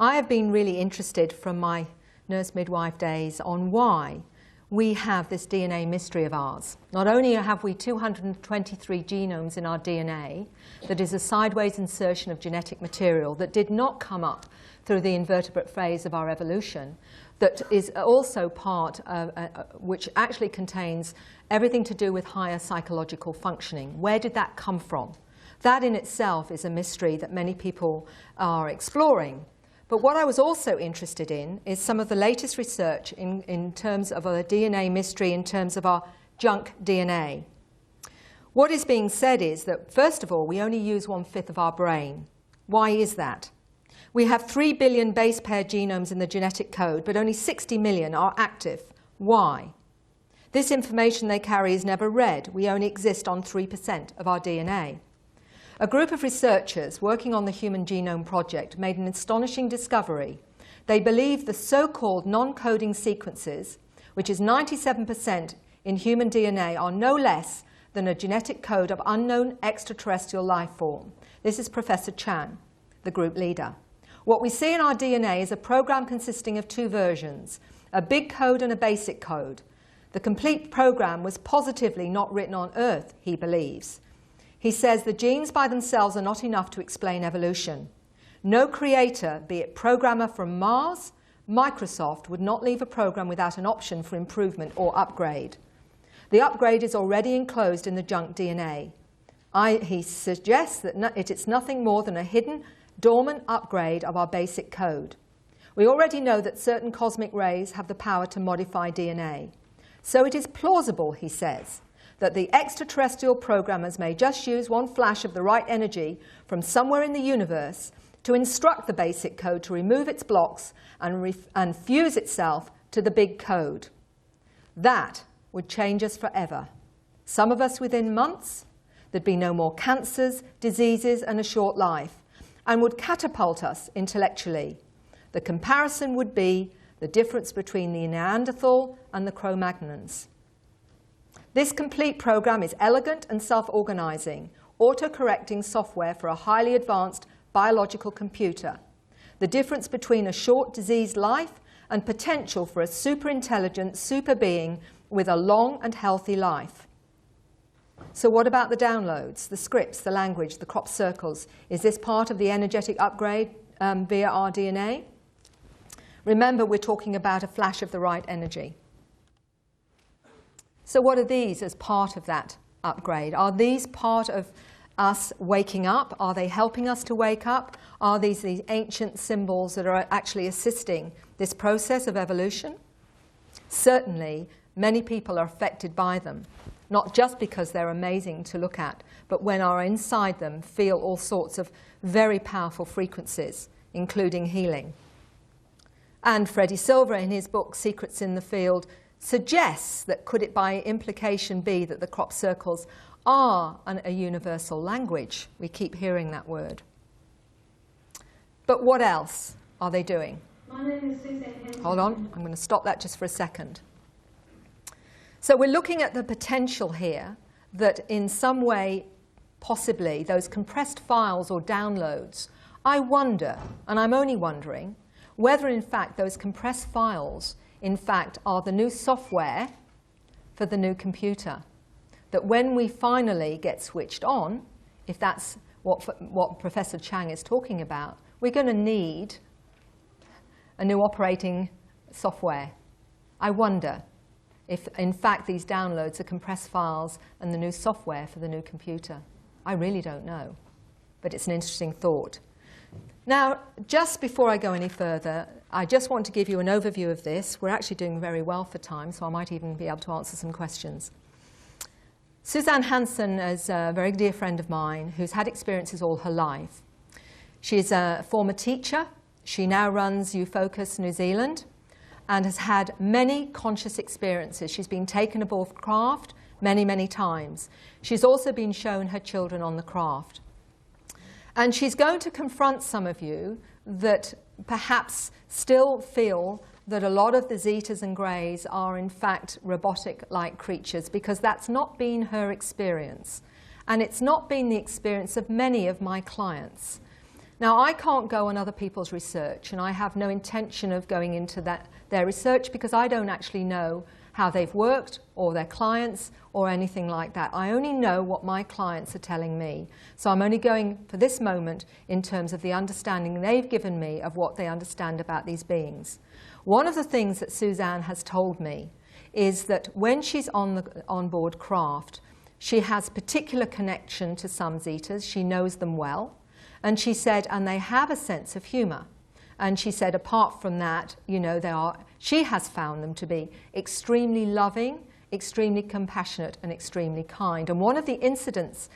I have been really interested from my nurse midwife days on why we have this DNA mystery of ours. Not only have we 223 genomes in our DNA that is a sideways insertion of genetic material that did not come up through the invertebrate phase of our evolution, that is also part of, which actually contains everything to do with higher psychological functioning. Where did that come from? That in itself is a mystery that many people are exploring. But what I was also interested in is some of the latest research in terms of a DNA mystery, in terms of our junk DNA. What is being said is that, first of all, we only use 1/5 of our brain. Why is that? We have 3 billion base pair genomes in the genetic code, but only 60 million are active. Why? This information they carry is never read. We only exist on 3% of our DNA. A group of researchers working on the Human Genome Project made an astonishing discovery. They believe the so-called non-coding sequences, which is 97% in human DNA, are no less than a genetic code of unknown extraterrestrial life form. This is Professor Chan, the group leader. What we see in our DNA is a program consisting of 2 versions, a big code and a basic code. The complete program was positively not written on Earth, he believes. He says the genes by themselves are not enough to explain evolution. No creator, be it programmer from Mars, Microsoft, would not leave a program without an option for improvement or upgrade. The upgrade is already enclosed in the junk DNA. He suggests that it's nothing more than a hidden, dormant upgrade of our basic code. We already know that certain cosmic rays have the power to modify DNA. So it is plausible, he says, that the extraterrestrial programmers may just use one flash of the right energy from somewhere in the universe to instruct the basic code to remove its blocks and fuse itself to the big code. That would change us forever. Some of us within months. There'd be no more cancers, diseases, and a short life, and would catapult us intellectually. The comparison would be the difference between the Neanderthal and the Cro-Magnons. This complete program is elegant and self-organizing, auto-correcting software for a highly advanced biological computer. The difference between a short diseased life and potential for a super-intelligent super being with a long and healthy life. So what about the downloads, the scripts, the language, the crop circles? Is this part of the energetic upgrade via our DNA? Remember, we're talking about a flash of the right energy. So what are these as part of that upgrade? Are these part of us waking up? Are they helping us to wake up? Are these ancient symbols that are actually assisting this process of evolution? Certainly, many people are affected by them, not just because they're amazing to look at, but when are inside them feel all sorts of very powerful frequencies, including healing. And Freddie Silver, in his book Secrets in the Field, suggests that could it by implication be that the crop circles are a universal language? We keep hearing that word. But what else are they doing? My name is Susan. Hold on, I'm going to stop that just for a second. So we're looking at the potential here that in some way, possibly, those compressed files or downloads I wonder, and I'm only wondering, whether in fact those compressed files in fact are the new software for the new computer. That when we finally get switched on, if that's what Professor Chang is talking about, we're going to need a new operating software. I wonder if in fact these downloads are compressed files and the new software for the new computer. I really don't know, but it's an interesting thought. Now, just before I go any further, I just want to give you an overview of this. We're actually doing very well for time, so I might even be able to answer some questions. Suzanne Hansen is a very dear friend of mine who's had experiences all her life. She's a former teacher. She now runs Ufocus New Zealand and has had many conscious experiences. She's been taken aboard craft many, many times. She's also been shown her children on the craft. And she's going to confront some of you that perhaps still feel that a lot of the Zetas and Greys are in fact robotic-like creatures, because that's not been her experience. And it's not been the experience of many of my clients. Now, I can't go on other people's research, and I have no intention of going into their research, because I don't actually know how they've worked, or their clients, or anything like that. I only know what my clients are telling me. So I'm only going for this moment in terms of the understanding they've given me of what they understand about these beings. One of the things that Suzanne has told me is that when she's on board craft, she has particular connection to some Zetas. She knows them well. And she said, and they have a sense of humor. And she said, apart from that, you know, she has found them to be extremely loving, extremely compassionate, and extremely kind. And one of the incidents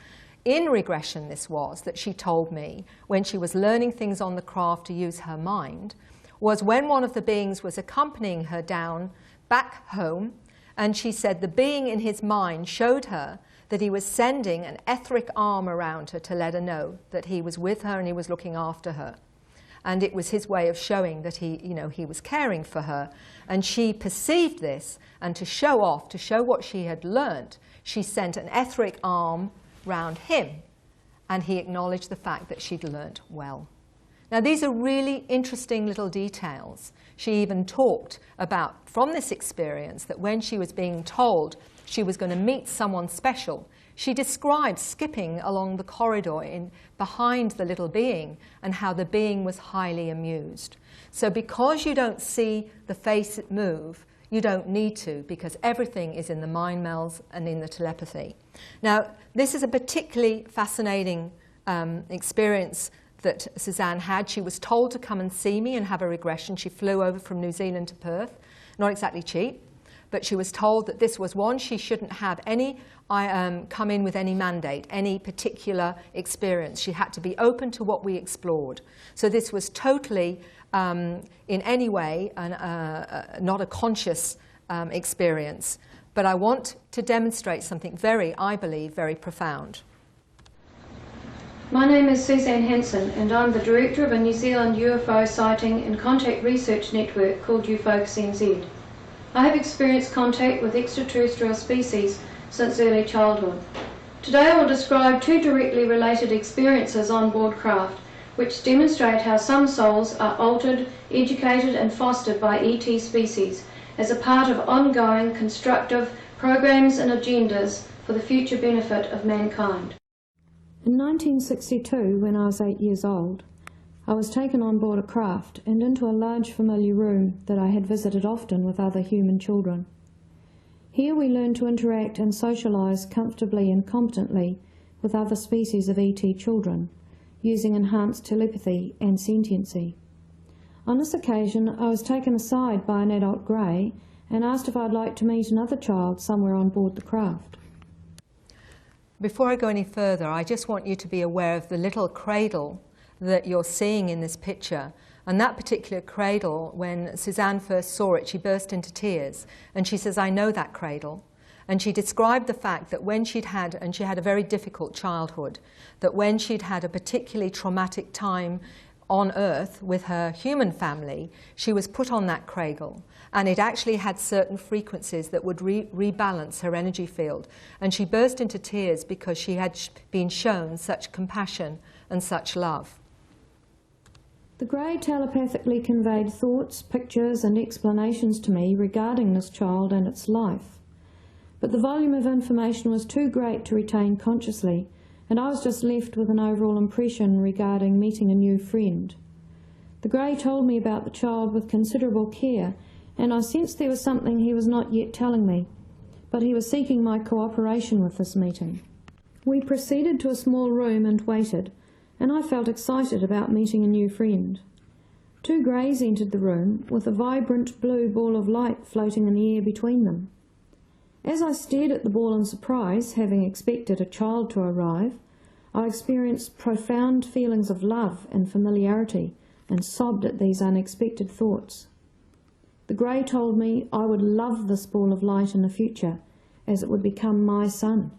in regression this was that she told me when she was learning things on the craft to use her mind was when one of the beings was accompanying her down back home, and she said the being in his mind showed her that he was sending an etheric arm around her to let her know that he was with her and he was looking after her. And it was his way of showing that he was caring for her. And she perceived this, and to show off, to show what she had learnt, she sent an etheric arm round him, and he acknowledged the fact that she'd learnt well. Now, these are really interesting little details. She even talked about, from this experience, that when she was being told she was going to meet someone special, she described skipping along the corridor behind the little being and how the being was highly amused. So because you don't see the face move, you don't need to, because everything is in the mind melds and in the telepathy. Now, this is a particularly fascinating experience that Suzanne had. She was told to come and see me and have a regression. She flew over from New Zealand to Perth. Not exactly cheap, but she was told that this was one, she shouldn't have any come in with any mandate, any particular experience. She had to be open to what we explored. So this was totally, in any way, not a conscious experience. But I want to demonstrate something I believe, very profound. My name is Suzanne Hansen, and I'm the director of a New Zealand UFO sighting and contact research network called Ufocus NZ. I have experienced contact with extraterrestrial species since early childhood. Today I will describe two directly related experiences on board craft, which demonstrate how some souls are altered, educated and fostered by ET species as a part of ongoing constructive programs and agendas for the future benefit of mankind. In 1962, when I was 8 years old, I was taken on board a craft and into a large familiar room that I had visited often with other human children. Here we learned to interact and socialise comfortably and competently with other species of ET children, using enhanced telepathy and sentiency. On this occasion, I was taken aside by an adult grey and asked if I'd like to meet another child somewhere on board the craft. Before I go any further, I just want you to be aware of the little cradle that you're seeing in this picture. And that particular cradle, when Suzanne first saw it, she burst into tears. And she says, I know that cradle. And she described the fact that when she had a very difficult childhood, that when she'd had a particularly traumatic time on Earth with her human family, she was put on that cradle. And it actually had certain frequencies that would rebalance her energy field. And she burst into tears because she had been shown such compassion and such love. The Grey telepathically conveyed thoughts, pictures and explanations to me regarding this child and its life. But the volume of information was too great to retain consciously, and I was just left with an overall impression regarding meeting a new friend. The Grey told me about the child with considerable care, and I sensed there was something he was not yet telling me, but he was seeking my cooperation with this meeting. We proceeded to a small room and waited, and I felt excited about meeting a new friend. Two Greys entered the room, with a vibrant blue ball of light floating in the air between them. As I stared at the ball in surprise, having expected a child to arrive, I experienced profound feelings of love and familiarity, and sobbed at these unexpected thoughts. The Grey told me I would love this ball of light in the future, as it would become my son.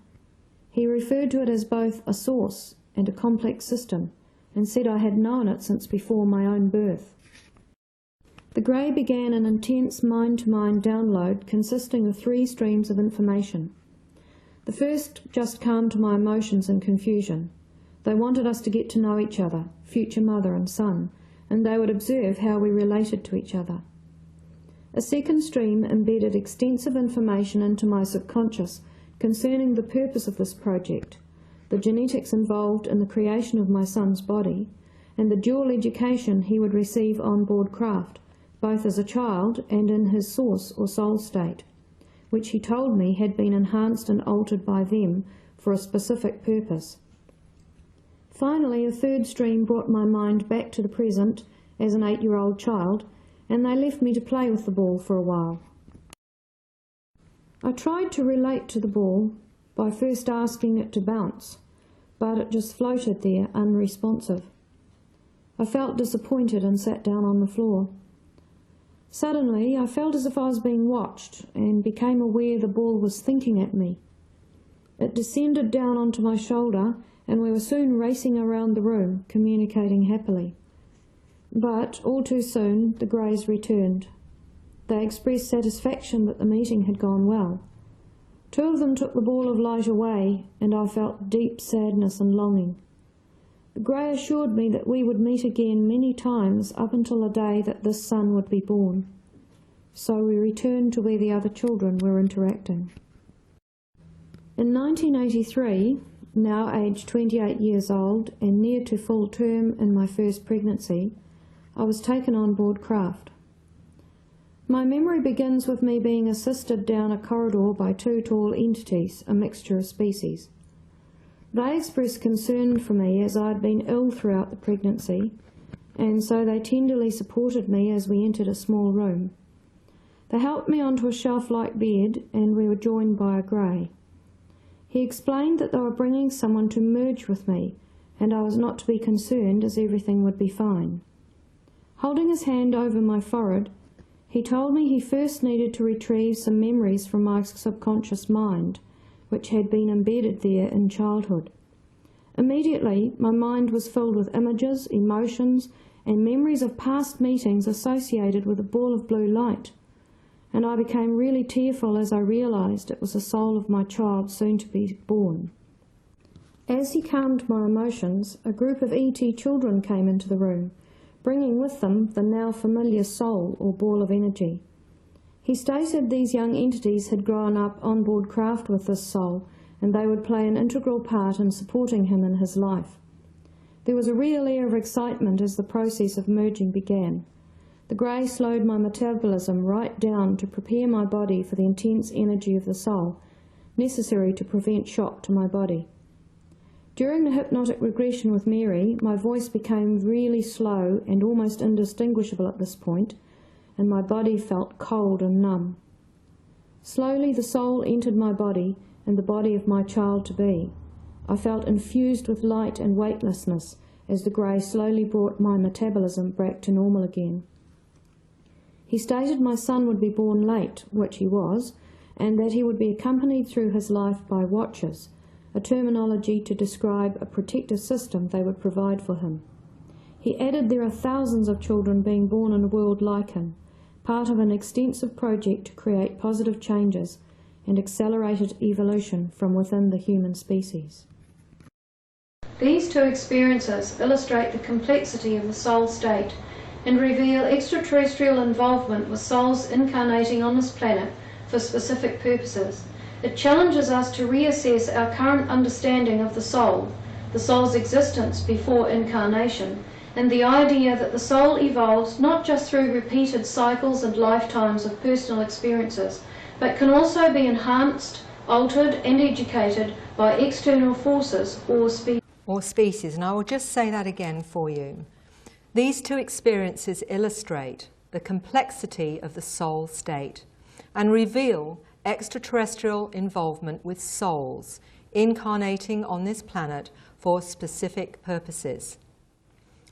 He referred to it as both a source and a complex system, and said I had known it since before my own birth. The Grey began an intense mind-to-mind download consisting of 3 streams of information. The first just calmed my emotions and confusion. They wanted us to get to know each other, future mother and son, and they would observe how we related to each other. A second stream embedded extensive information into my subconscious concerning the purpose of this project, the genetics involved in the creation of my son's body, and the dual education he would receive on board craft, both as a child and in his source or soul state, which he told me had been enhanced and altered by them for a specific purpose. Finally, a third stream brought my mind back to the present as an 8-year-old child, and they left me to play with the ball for a while. I tried to relate to the ball by first asking it to bounce, but it just floated there unresponsive. I felt disappointed and sat down on the floor. Suddenly, I felt as if I was being watched and became aware the ball was thinking at me. It descended down onto my shoulder, and we were soon racing around the room, communicating happily. But all too soon, the Greys returned. They expressed satisfaction that the meeting had gone well. 2 of them took the ball of light away, and I felt deep sadness and longing. The Grey assured me that we would meet again many times up until the day that this son would be born. So we returned to where the other children were interacting. In 1983, now aged 28 years old and near to full term in my first pregnancy, I was taken on board craft. My memory begins with me being assisted down a corridor by 2 tall entities, a mixture of species. They expressed concern for me as I had been ill throughout the pregnancy, and so they tenderly supported me as we entered a small room. They helped me onto a shelf-like bed, and we were joined by a Grey. He explained that they were bringing someone to merge with me, and I was not to be concerned as everything would be fine. Holding his hand over my forehead, he told me he first needed to retrieve some memories from my subconscious mind, which had been embedded there in childhood. Immediately, my mind was filled with images, emotions, and memories of past meetings associated with a ball of blue light, and I became really tearful as I realised it was the soul of my child soon to be born. As he calmed my emotions, a group of ET children came into the room, bringing with them the now familiar soul or ball of energy. He stated these young entities had grown up on board craft with this soul, and they would play an integral part in supporting him in his life. There was a real air of excitement as the process of merging began. The Grey slowed my metabolism right down to prepare my body for the intense energy of the soul, necessary to prevent shock to my body. During the hypnotic regression with Mary, my voice became really slow and almost indistinguishable at this point, and my body felt cold and numb. Slowly the soul entered my body and the body of my child-to-be. I felt infused with light and weightlessness as the Grey slowly brought my metabolism back to normal again. He stated my son would be born late, which he was, and that he would be accompanied through his life by watchers, a terminology to describe a protective system they would provide for him. He added there are thousands of children being born in a world like him, part of an extensive project to create positive changes and accelerated evolution from within the human species. These two experiences illustrate the complexity of the soul state and reveal extraterrestrial involvement with souls incarnating on this planet for specific purposes. It challenges us to reassess our current understanding of the soul's existence before incarnation, and the idea that the soul evolves not just through repeated cycles and lifetimes of personal experiences, but can also be enhanced, altered and educated by external forces or species. And I will just say that again for you. These two experiences illustrate the complexity of the soul state and reveal extraterrestrial involvement with souls incarnating on this planet for specific purposes.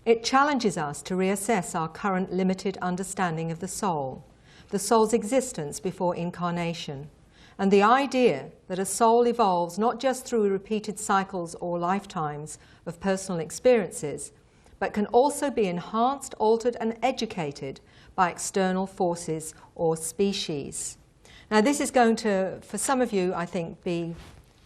It challenges us to reassess our current limited understanding of the soul's existence before incarnation, and the idea that a soul evolves not just through repeated cycles or lifetimes of personal experiences, but can also be enhanced, altered, and educated by external forces or species. Now, this is going to, for some of you, I think, be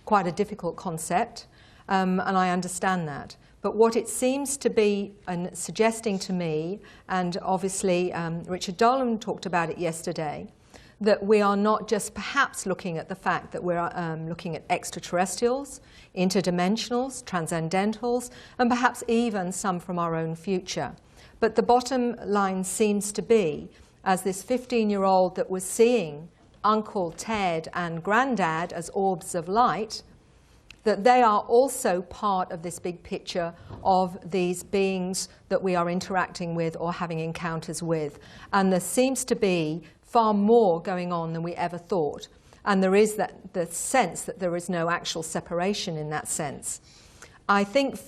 quite a difficult concept, and I understand that. But what it seems to be suggesting to me, and obviously Richard Dolan talked about it yesterday, that we are not just perhaps looking at the fact that we're looking at extraterrestrials, interdimensionals, transcendentals, and perhaps even some from our own future. But the bottom line seems to be, as this 15-year-old that was seeing Uncle Ted and Granddad as orbs of light, that they are also part of this big picture of these beings that we are interacting with or having encounters with. And there seems to be far more going on than we ever thought. And there is the sense that there is no actual separation in that sense. I think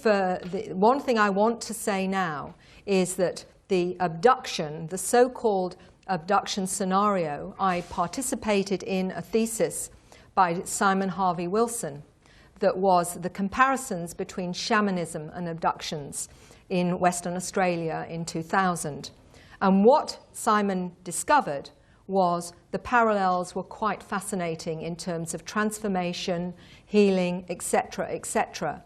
one thing I want to say now is that the abduction, the so-called abduction scenario, I participated in a thesis by Simon Harvey Wilson that was the comparisons between shamanism and abductions in Western Australia in 2000. And what Simon discovered was the parallels were quite fascinating in terms of transformation, healing, etc., etc.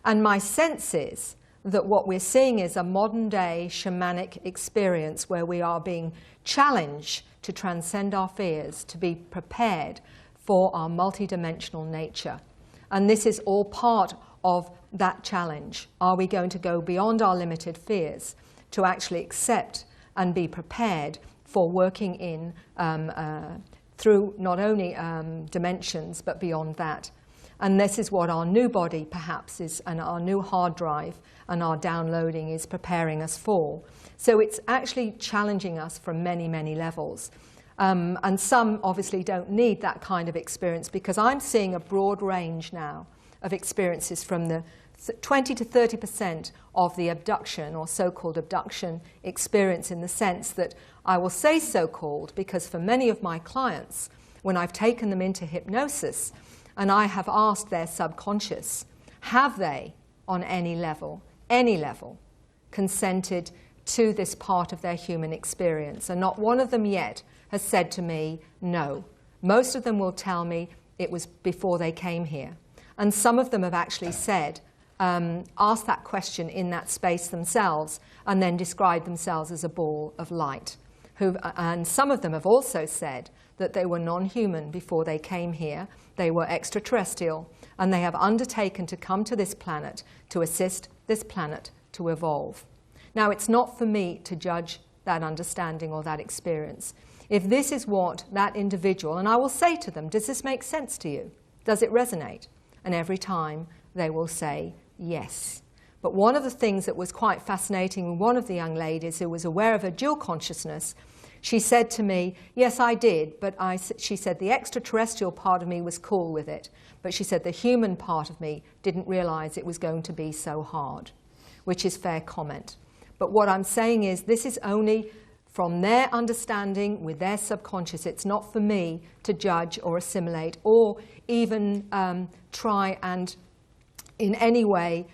And my sense is that what we're seeing is a modern-day shamanic experience where we are being challenged to transcend our fears, to be prepared for our multidimensional nature. And this is all part of that challenge. Are we going to go beyond our limited fears to actually accept and be prepared for working in through not only dimensions but beyond that? And this is what our new body perhaps is, and our new hard drive and our downloading is preparing us for. So it's actually challenging us from many, many levels. And some obviously don't need that kind of experience, because I'm seeing a broad range now of experiences from the 20 to 30% of the abduction or so-called abduction experience, in the sense that I will say so-called because for many of my clients, when I've taken them into hypnosis and I have asked their subconscious, have they on any level, consented to this part of their human experience? And not one of them yet has said to me, no. Most of them will tell me it was before they came here. And some of them have actually said, asked that question in that space themselves, and then described themselves as a ball of light. And some of them have also said that they were non-human before they came here. They were extraterrestrial, and they have undertaken to come to this planet to assist this planet to evolve. Now, it's not for me to judge that understanding or that experience. If this is what that individual, and I will say to them, does this make sense to you? Does it resonate? And every time they will say yes. But one of the things that was quite fascinating with one of the young ladies who was aware of her dual consciousness, she said to me, yes, I did, but she said the extraterrestrial part of me was cool with it. But she said the human part of me didn't realize it was going to be so hard, which is fair comment. But what I'm saying is this is only from their understanding with their subconscious. It's not for me to judge or assimilate or even try and in any way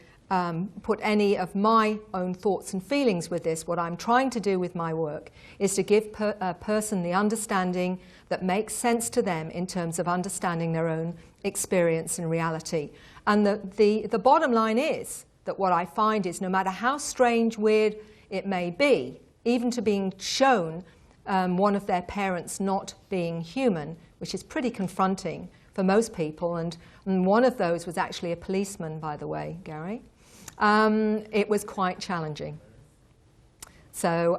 put any of my own thoughts and feelings with this. What I'm trying to do with my work is to give a person the understanding that makes sense to them in terms of understanding their own experience and reality. And the bottom line is that what I find is no matter how strange, weird it may be, even to being shown one of their parents not being human, which is pretty confronting for most people, and one of those was actually a policeman, by the way, Gary, it was quite challenging. So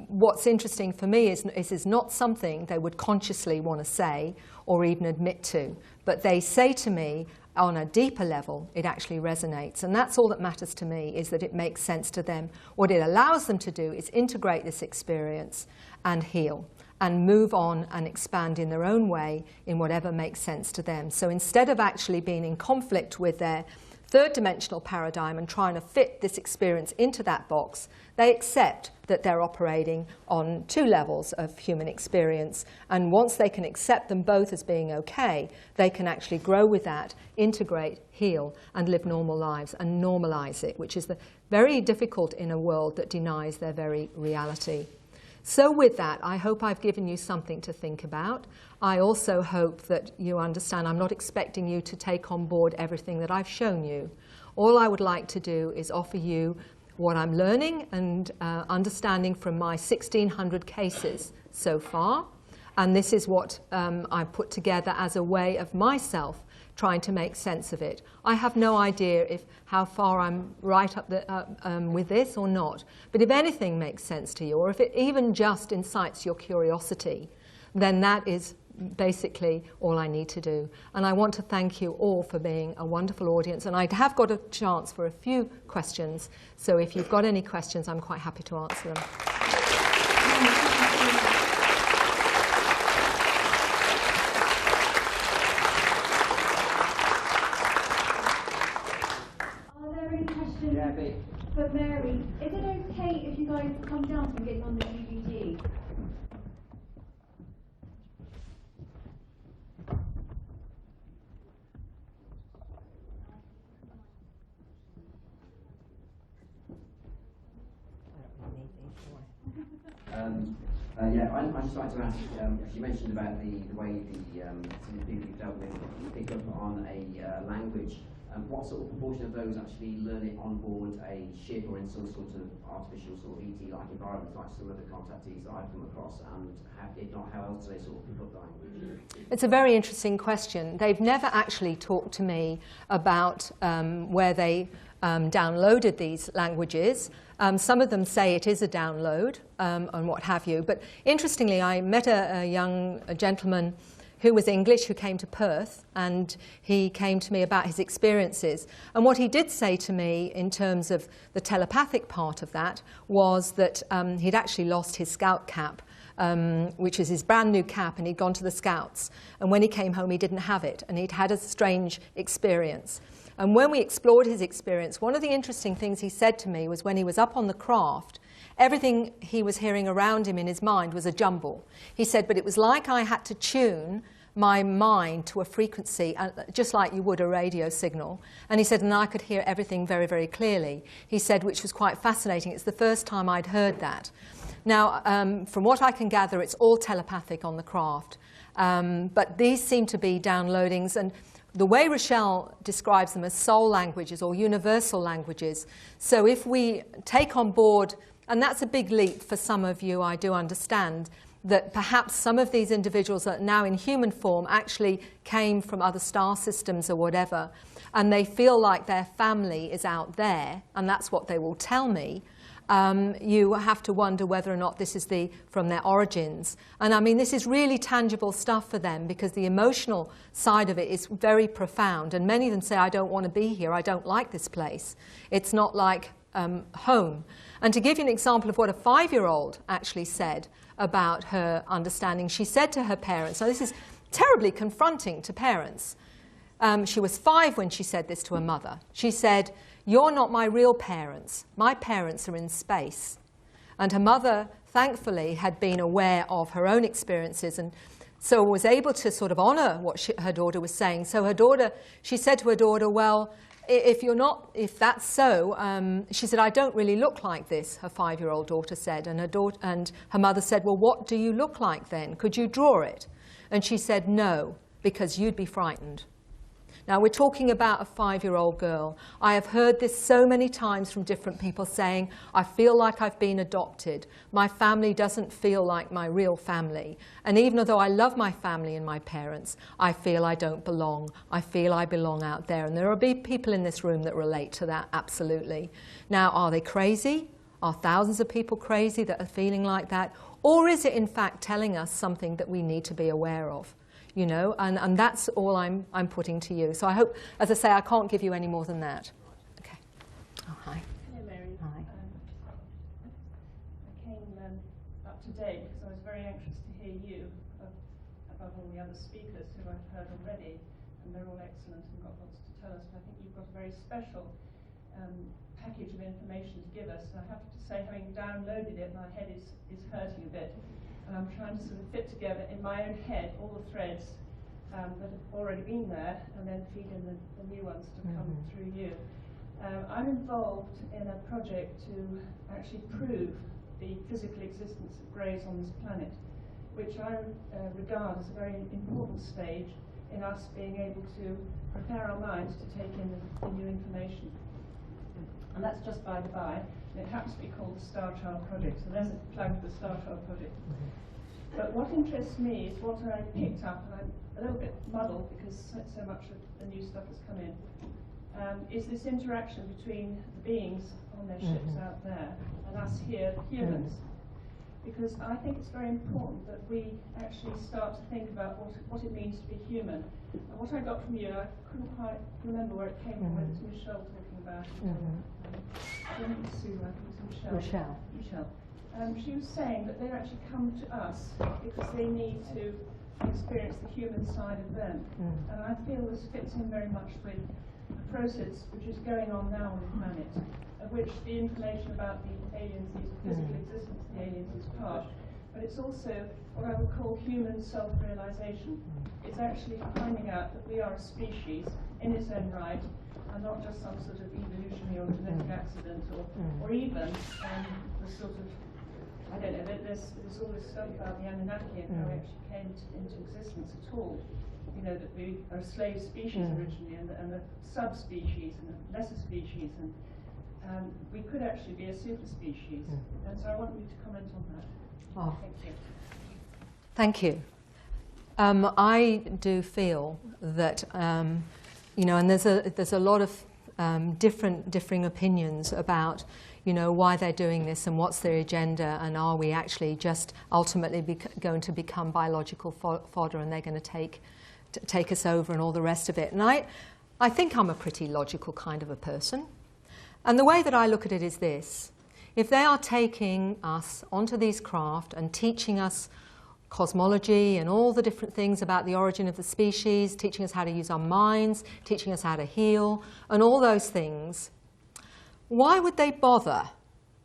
what's interesting for me is not something they would consciously want to say or even admit to, but they say to me on a deeper level, it actually resonates. And that's all that matters to me, is that it makes sense to them. What it allows them to do is integrate this experience and heal and move on and expand in their own way in whatever makes sense to them. So instead of actually being in conflict with their third-dimensional paradigm and trying to fit this experience into that box, they accept that they're operating on two levels of human experience. And once they can accept them both as being okay, they can actually grow with that, integrate, heal, and live normal lives and normalize it, which is very difficult in a world that denies their very reality. So with that, I hope I've given you something to think about. I also hope that you understand I'm not expecting you to take on board everything that I've shown you. All I would like to do is offer you what I'm learning and understanding from my 1,600 cases so far. And this is what I've put together as a way of myself trying to make sense of it. I have no idea how far I'm right up with this or not. But if anything makes sense to you, or if it even just incites your curiosity, then that is basically all I need to do. And I want to thank you all for being a wonderful audience. And I have got a chance for a few questions. So if you've got any questions, I'm quite happy to answer them. For Mary, is it okay if you guys come down and get on the DVD? Yeah, I'd just like to ask, you mentioned about the way some of the people you've dealt with pick up on a language. What sort of proportion of those actually learn it on board a ship or in some sort of artificial sort of ET-like environment, like some of the contactees that I've come across, and if not, how else do they sort of pick up the language? It's a very interesting question. They've never actually talked to me about where they downloaded these languages. Some of them say it is a download and what have you. But interestingly, I met a young gentleman who was English, who came to Perth, and he came to me about his experiences. And what he did say to me in terms of the telepathic part of that was that he'd actually lost his scout cap, which is his brand new cap, and he'd gone to the Scouts. And when he came home, he didn't have it, and he'd had a strange experience. And when we explored his experience, one of the interesting things he said to me was when he was up on the craft, everything he was hearing around him in his mind was a jumble. He said, but it was like I had to tune my mind to a frequency, just like you would a radio signal. And he said, and I could hear everything very, very clearly. He said, which was quite fascinating. It's the first time I'd heard that. Now, from what I can gather, it's all telepathic on the craft. But these seem to be downloadings. And the way Rochelle describes them as soul languages or universal languages. So if we take on board, and that's a big leap for some of you, I do understand, that perhaps some of these individuals that are now in human form actually came from other star systems or whatever, and they feel like their family is out there, and that's what they will tell me. You have to wonder whether or not this is from their origins. And I mean, this is really tangible stuff for them because the emotional side of it is very profound. And many of them say, I don't want to be here. I don't like this place. It's not like home. And to give you an example of what a 5-year-old actually said about her understanding, she said to her parents, now this is terribly confronting to parents. She was 5 when she said this to her mother. She said, you're not my real parents. My parents are in space. And her mother, thankfully, had been aware of her own experiences and so was able to sort of honor what her daughter was saying. So she said to her daughter, well, if that's so, she said, I don't really look like this, her 5-year-old daughter said. And her mother said, well, what do you look like then? Could you draw it? And she said, no, because you'd be frightened. Now, we're talking about a 5-year-old girl. I have heard this so many times from different people saying, I feel like I've been adopted. My family doesn't feel like my real family. And even though I love my family and my parents, I feel I don't belong. I feel I belong out there. And there will be people in this room that relate to that, absolutely. Now, are they crazy? Are thousands of people crazy that are feeling like that? Or is it, in fact, telling us something that we need to be aware of? You know, and that's all I'm putting to you. So I hope, as I say, I can't give you any more than that. Okay. Oh, hi. Hello, Mary. Hi. I came up today because I was very anxious to hear you above all the other speakers who I've heard already, and they're all excellent and got lots to tell us. But I think you've got a very special package of information to give us. And I have to say, having downloaded it, my head is hurting a bit. And I'm trying to sort of fit together in my own head all the threads that have already been there, and then feed in the new ones that have come through you. I'm involved in a project to actually prove the physical existence of greys on this planet, which I regard as a very important stage in us being able to prepare our minds to take in the new information. And that's just by the by. And it happens to be called the Star Child Project, so there's a plug for the Star Child Project. But what interests me is what I picked up, and I'm a little bit muddled because so much of the new stuff has come in, is this interaction between the beings on their ships out there and us here, humans. Because I think it's very important that we actually start to think about what it means to be human. And what I got from you, I couldn't quite remember where it came from, whether it's Michelle talking about it. I don't think it's Sue, I think it's Michelle. Michelle. She was saying that they actually come to us because they need to experience the human side of them. And I feel this fits in very much with the process which is going on now on the planet, of which the information about the aliens, the physical existence of the aliens is part, but it's also what I would call human self-realization. It's actually finding out that we are a species in its own right, and not just some sort of evolutionary or genetic accident, or even the sort of, I don't know, there's all this stuff about the Anunnaki and how we actually came into existence at all. You know, that we are a slave species originally, and a subspecies and a lesser species, and we could actually be a super species. And so I want you to comment on that. Oh. Thank you. Thank you. I do feel that, you know, and there's a lot of differing opinions about, you know, why they're doing this and what's their agenda, and are we actually just ultimately going to become biological fodder, and they're going to take us over and all the rest of it. And I think I'm a pretty logical kind of a person. And the way that I look at it is this. If they are taking us onto these craft and teaching us cosmology and all the different things about the origin of the species, teaching us how to use our minds, teaching us how to heal, and all those things, why would they bother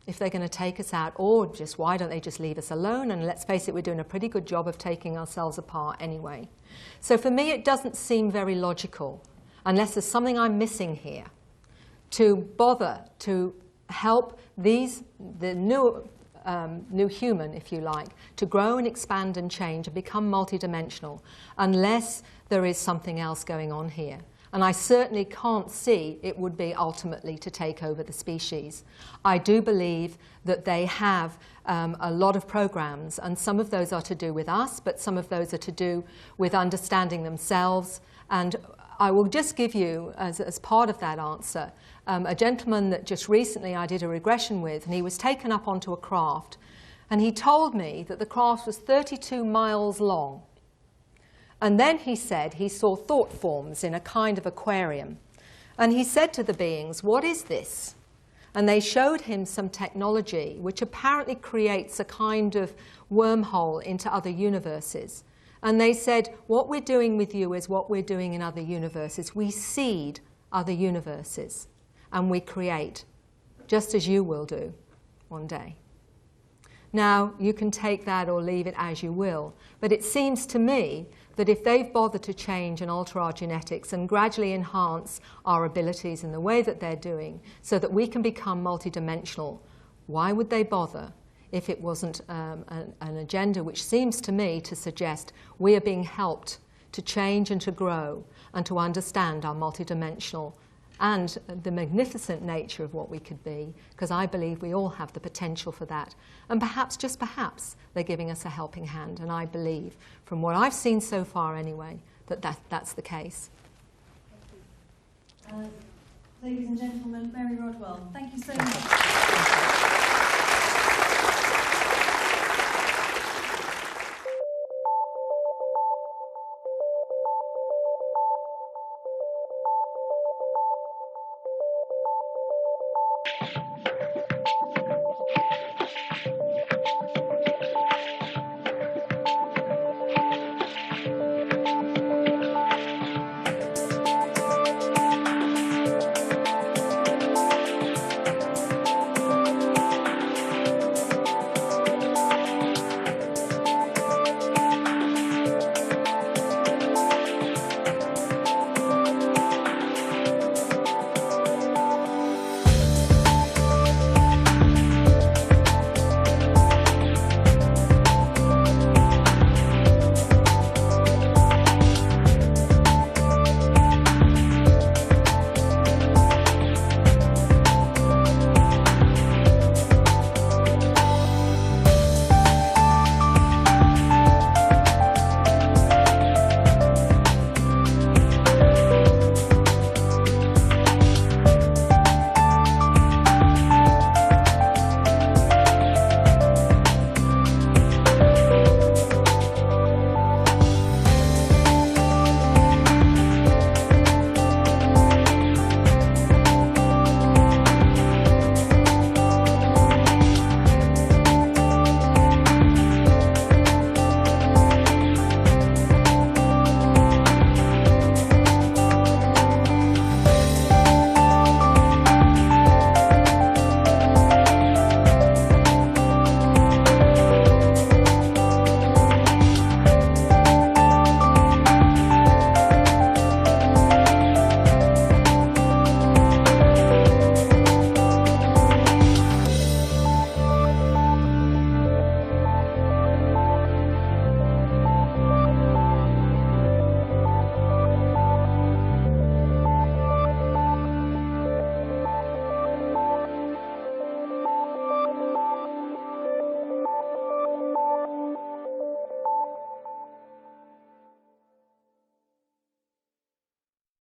if they're going to take us out? Or just why don't they just leave us alone? And let's face it, we're doing a pretty good job of taking ourselves apart anyway. So for me, it doesn't seem very logical, unless there's something I'm missing here, to bother to help the new human, if you like, to grow and expand and change and become multidimensional, unless there is something else going on here. And I certainly can't see it would be ultimately to take over the species. I do believe that they have a lot of programs, and some of those are to do with us, but some of those are to do with understanding themselves. And I will just give you, as part of that answer, a gentleman that just recently I did a regression with, and he was taken up onto a craft, and he told me that the craft was 32 miles long. And then he said he saw thought forms in a kind of aquarium. And he said to the beings, "What is this?" And they showed him some technology which apparently creates a kind of wormhole into other universes. And they said, what we're doing with you is what we're doing in other universes. We seed other universes, and we create, just as you will do one day. Now, you can take that or leave it as you will, but it seems to me that if they've bothered to change and alter our genetics and gradually enhance our abilities in the way that they're doing so that we can become multidimensional, why would they bother if it wasn't an agenda which seems to me to suggest we are being helped to change and to grow and to understand our multidimensional and the magnificent nature of what we could be, because I believe we all have the potential for that. And perhaps, just perhaps, they're giving us a helping hand. And I believe, from what I've seen so far anyway, that's the case. Ladies and gentlemen, Mary Rodwell, thank you so much.